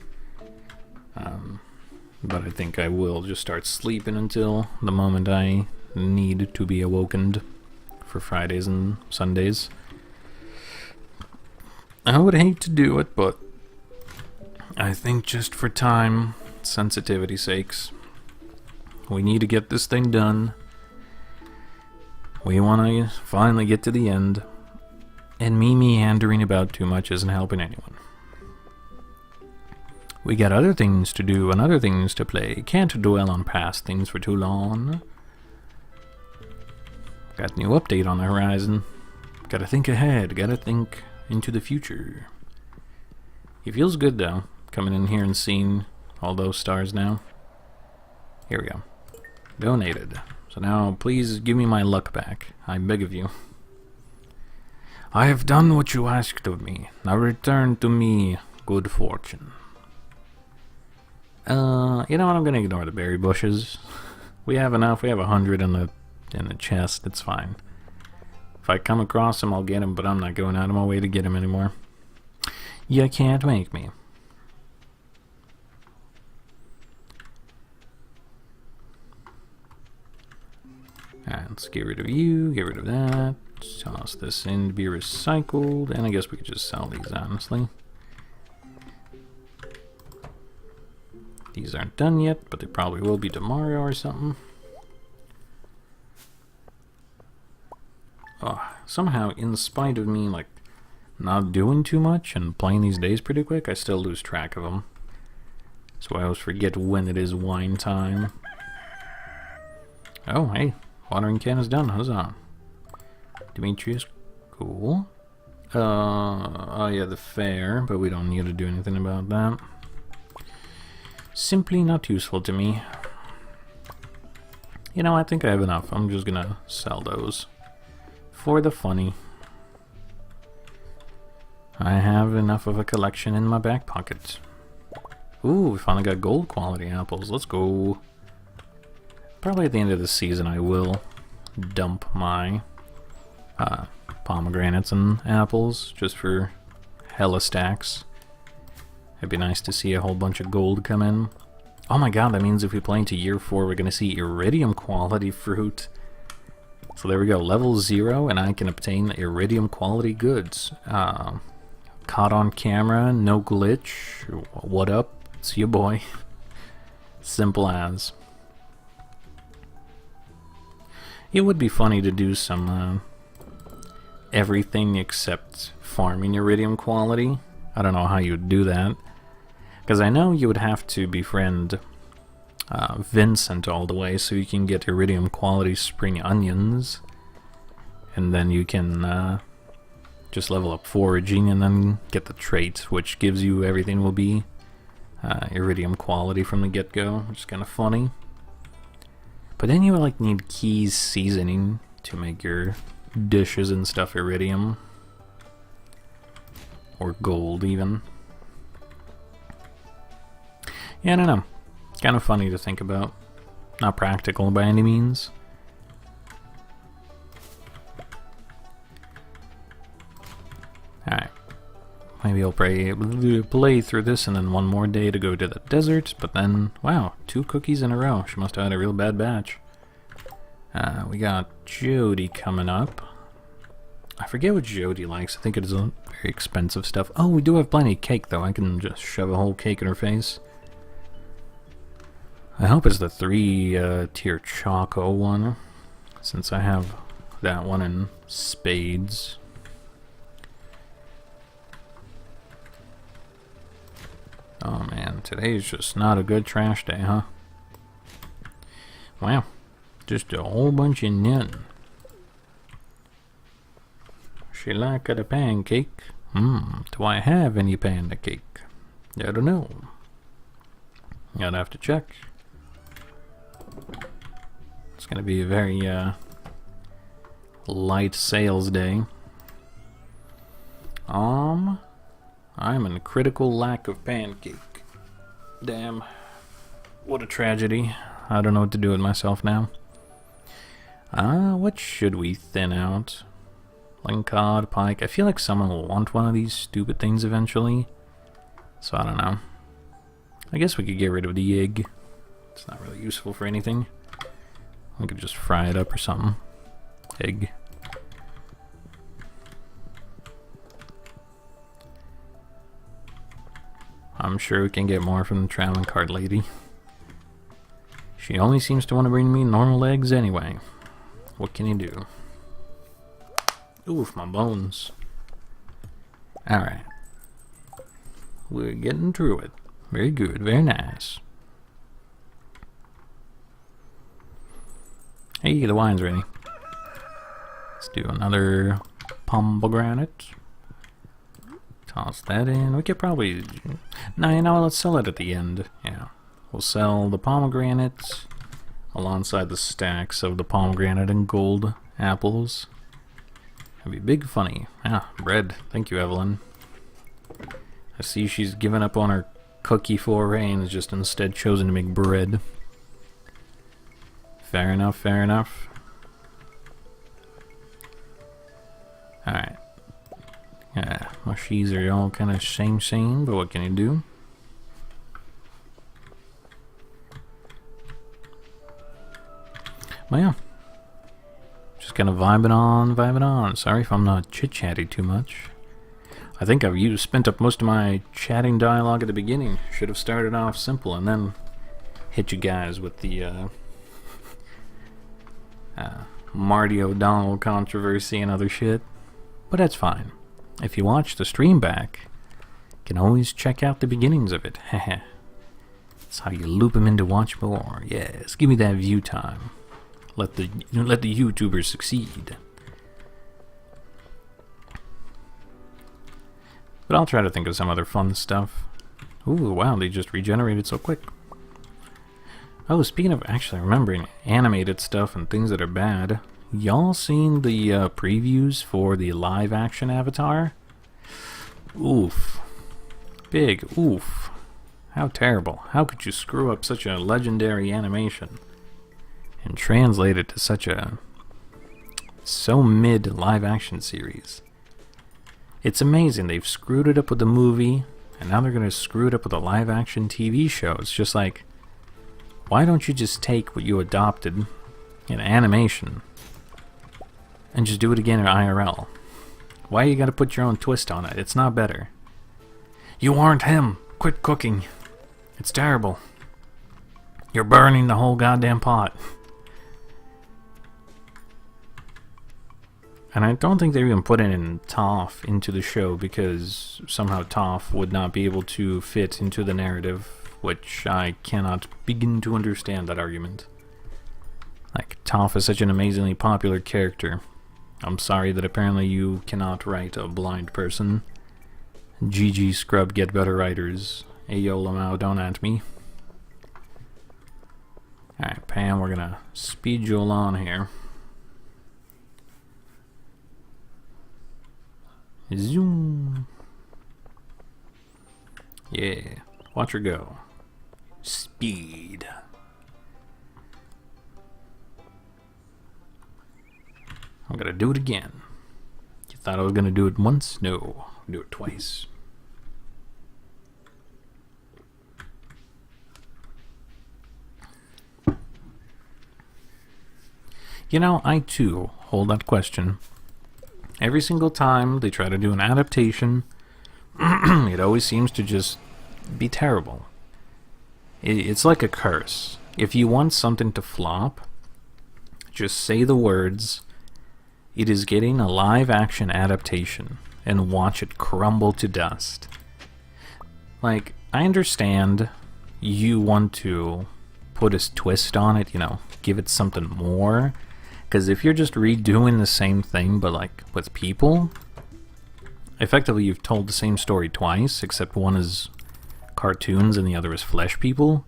But I think I will just start sleeping until the moment I need to be awokened for Fridays and Sundays. I would hate to do it, but I think just for time sensitivity sakes, we need to get this thing done. We want to finally get to the end, and me meandering about too much isn't helping anyone. We got other things to do and other things to play. Can't dwell on past things for too long. Got a new update on the horizon. Gotta think ahead, gotta think into the future. It feels good though, coming in here and seeing all those stars now. Here we go. Donated. So now please give me my luck back. I beg of you. I have done what you asked of me. Now return to me good fortune. You know what? I'm gonna ignore the berry bushes. We have enough. We have 100 in the chest. It's fine. If I come across them, I'll get them, but I'm not going out of my way to get them anymore. You can't make me. Alright, let's get rid of you, get rid of that. Toss this in to be recycled, and I guess we could just sell these, honestly. These aren't done yet, but they probably will be tomorrow or something. Oh, somehow, in spite of me, like, not doing too much and playing these days pretty quick, I still lose track of them. So I always forget when it is wine time. Oh, hey, watering can is done. Huzzah. Demetrius, cool. Oh yeah, the fair, but we don't need to do anything about that. Simply not useful to me. You know, I think I have enough. I'm just gonna sell those for the funny. I have enough of a collection in my back pocket. Ooh, we finally got gold quality apples. Let's go. Probably at the end of the season I will dump my pomegranates and apples just for hella stacks. It'd be nice to see a whole bunch of gold come in. Oh my god, that means if we play into year 4, we're going to see iridium quality fruit. So there we go, level 0, and I can obtain iridium quality goods. Caught on camera, no glitch. What up? It's your boy. Simple as. It would be funny to do some everything except farming iridium quality. I don't know how you would do that. Because I know you would have to befriend Vincent all the way so you can get iridium quality spring onions. And then you can just level up foraging and then get the trait, which gives you everything will be iridium quality from the get-go, which is kind of funny. But then you would like need keys seasoning to make your dishes and stuff iridium. Or gold even. Yeah, I don't know. It's kind of funny to think about. Not practical by any means. Alright. Maybe I'll play through this and then one more day to go to the desert, but then, wow, 2 cookies in a row. She must have had a real bad batch. We got Jody coming up. I forget what Jody likes. I think it is very expensive stuff. Oh, we do have plenty of cake, though. I can just shove a whole cake in her face. I hope it's the 3-tier Choco one, since I have that one in spades. Oh man, today's just not a good trash day, huh? Wow. Just a whole bunch of none. She like the pancake. Do I have any panda cake? I don't know. I'd have to check. It's gonna be a very light sales day. I'm in critical lack of pancake. Damn. What a tragedy. I don't know what to do with myself now. What should we thin out? Lingcod, pike. I feel like someone will want one of these stupid things eventually. So I don't know. I guess we could get rid of the egg. It's not really useful for anything. We could just fry it up or something. Egg. I'm sure we can get more from the traveling cart lady. She only seems to want to bring me normal eggs anyway. What can you do? Oof, my bones. Alright. We're getting through it. Very good, very nice. Hey, the wine's ready. Let's do another pomegranate. Toss that in. We could probably... No, you know, let's sell it at the end. Yeah. We'll sell the pomegranates alongside the stacks of the pomegranate and gold apples. That'd be big funny. Ah, bread. Thank you, Evelyn. I see she's given up on her cookie foray and has just instead chosen to make bread. Fair enough, fair enough. Alright. Yeah, mushies are all kind of same, but what can you do? Well, yeah. Just kind of vibing on. Sorry if I'm not chit-chatty too much. I think I've spent up most of my chatting dialogue at the beginning. Should have started off simple and then hit you guys with the Marty O'Donnell controversy and other shit. But that's fine. If you watch the stream back, you can always check out the beginnings of it. Haha. That's how you loop them in to watch more. Yes, give me that view time. Let the YouTubers succeed. But I'll try to think of some other fun stuff. Ooh, wow, they just regenerated so quick. Oh, speaking of actually remembering animated stuff and things that are bad, y'all seen the previews for the live action Avatar? Oof. Big oof. How terrible. How could you screw up such a legendary animation and translate it to such a so mid live action series? It's amazing. They've screwed it up with the movie, and now they're going to screw it up with a live action TV show. It's just like, why don't you just take what you adopted in animation and just do it again in IRL? Why you gotta put your own twist on it? It's not better. You aren't him. Quit cooking. It's terrible. You're burning the whole goddamn pot. And I don't think they even put in Toph into the show because somehow Toph would not be able to fit into the narrative, which I cannot begin to understand that argument. Like, Toph is such an amazingly popular character. I'm sorry that apparently you cannot write a blind person. GG Scrub, get better writers. Ayo Lamau, don't at me. Alright, Pam, we're gonna speed you along here. Zoom. Yeah, watch her go. Speed. I'm gonna do it again. You thought I was gonna do it once? No, I'll do it twice. You know, I too hold that question. Every single time they try to do an adaptation, it always seems to just be terrible. It's like a curse. If you want something to flop, just say the words, "It is getting a live-action adaptation," and watch it crumble to dust. Like, I understand you want to put a twist on it, you know, give it something more. Because if you're just redoing the same thing, but like with people, effectively you've told the same story twice, except one is cartoons and the other is flesh people.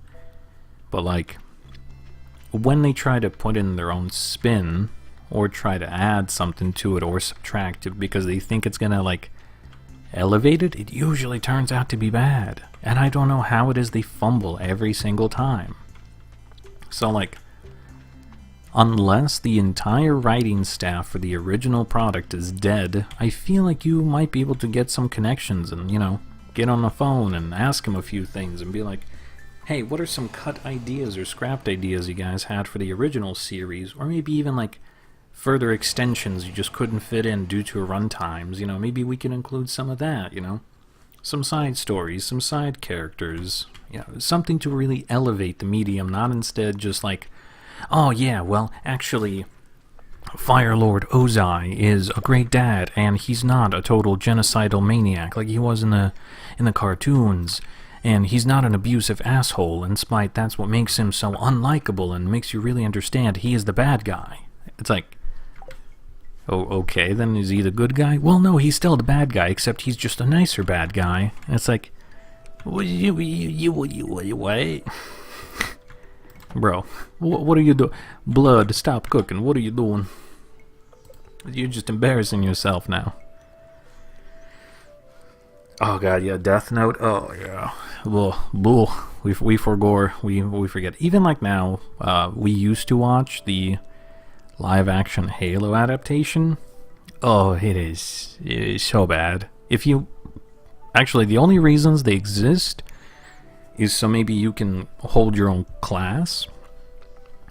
But like, when they try to put in their own spin, or try to add something to it or subtract it because they think it's gonna like elevate it, it usually turns out to be bad. And I don't know how it is they fumble every single time. So like, unless the entire writing staff for the original product is dead, I feel like you might be able to get some connections and, you know, get on the phone and ask them a few things and be like, hey, what are some cut ideas or scrapped ideas you guys had for the original series? Or maybe even like further extensions you just couldn't fit in due to run times, you know, maybe we can include some of that, you know, some side stories, some side characters, you know, something to really elevate the medium, not instead just like, oh yeah, well, actually, Fire Lord Ozai is a great dad, and he's not a total genocidal maniac like he was in the cartoons, and he's not an abusive asshole, and spite that's what makes him so unlikable and makes you really understand he is the bad guy. It's like, oh, okay, then is he the good guy? Well, no, he's still the bad guy, except he's just a nicer bad guy. And it's like, what? Bro, what are you doing? Blood, stop cooking. What are you doing? You're just embarrassing yourself now. Oh god, yeah, Death Note. Oh yeah, bull. We forget. Even like now, we used to watch the live-action Halo adaptation. Oh, it is so bad. If you actually, the only reasons they exist is so maybe you can hold your own class.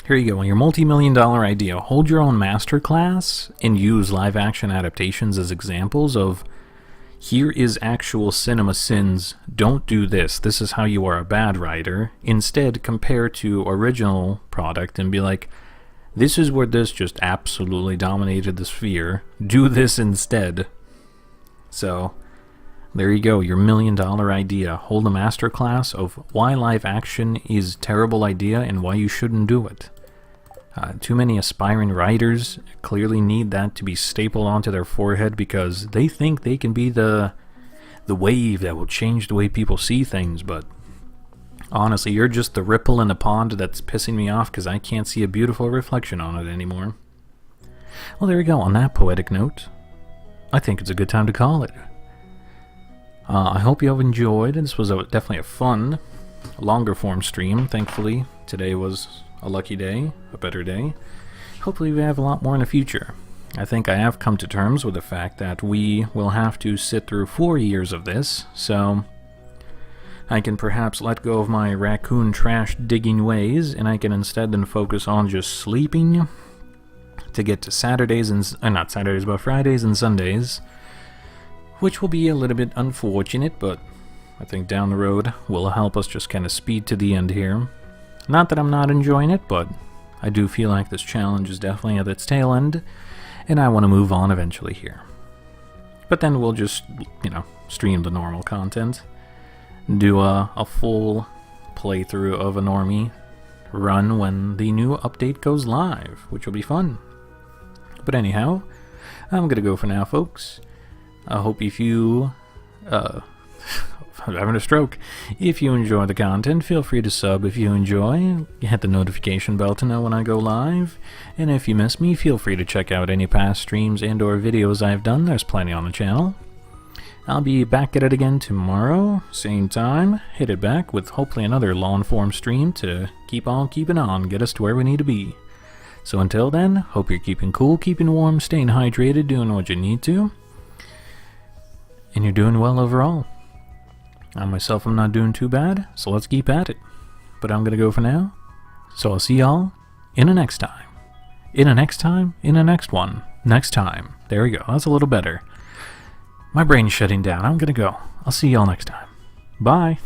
Here you go, on your multi-million-dollar idea, hold your own master class and use live-action adaptations as examples of, here is actual cinema sins, don't do this, this is how you are a bad writer. Instead, compare to original product and be like, this is where this just absolutely dominated the sphere, do this instead. So, there you go, your $1,000,000 idea. Hold a masterclass of why live action is a terrible idea and why you shouldn't do it. Too many aspiring writers clearly need that to be stapled onto their forehead because they think they can be the wave that will change the way people see things, but honestly, you're just the ripple in the pond that's pissing me off because I can't see a beautiful reflection on it anymore. Well, there you go. On that poetic note, I think it's a good time to call it. I hope you have enjoyed. This was definitely a fun, longer form stream. Thankfully, today was a lucky day, a better day. Hopefully we have a lot more in the future. I think I have come to terms with the fact that we will have to sit through 4 years of this, so I can perhaps let go of my raccoon trash digging ways, and I can instead then focus on just sleeping to get to Saturdays and not Saturdays, but Fridays and Sundays, which will be a little bit unfortunate, but I think down the road will help us just kind of speed to the end here. Not that I'm not enjoying it, but I do feel like this challenge is definitely at its tail end, and I want to move on eventually here. But then we'll just, you know, stream the normal content, do a full playthrough of a normie run when the new update goes live, which will be fun. But anyhow, I'm gonna go for now, folks. I hope if you, I'm having a stroke. If you enjoy the content, feel free to sub if you enjoy. Hit the notification bell to know when I go live. And if you miss me, feel free to check out any past streams and or videos I've done. There's plenty on the channel. I'll be back at it again tomorrow, same time. Hit it back with hopefully another long-form stream to keep on keeping on, get us to where we need to be. So until then, hope you're keeping cool, keeping warm, staying hydrated, doing what you need to. And you're doing well overall. I myself am not doing too bad, so let's keep at it. But I'm gonna go for now. So I'll see y'all in the next time. In the next time, in the next one. Next time. There we go, that's a little better. My brain's shutting down, I'm gonna go. I'll see y'all next time. Bye.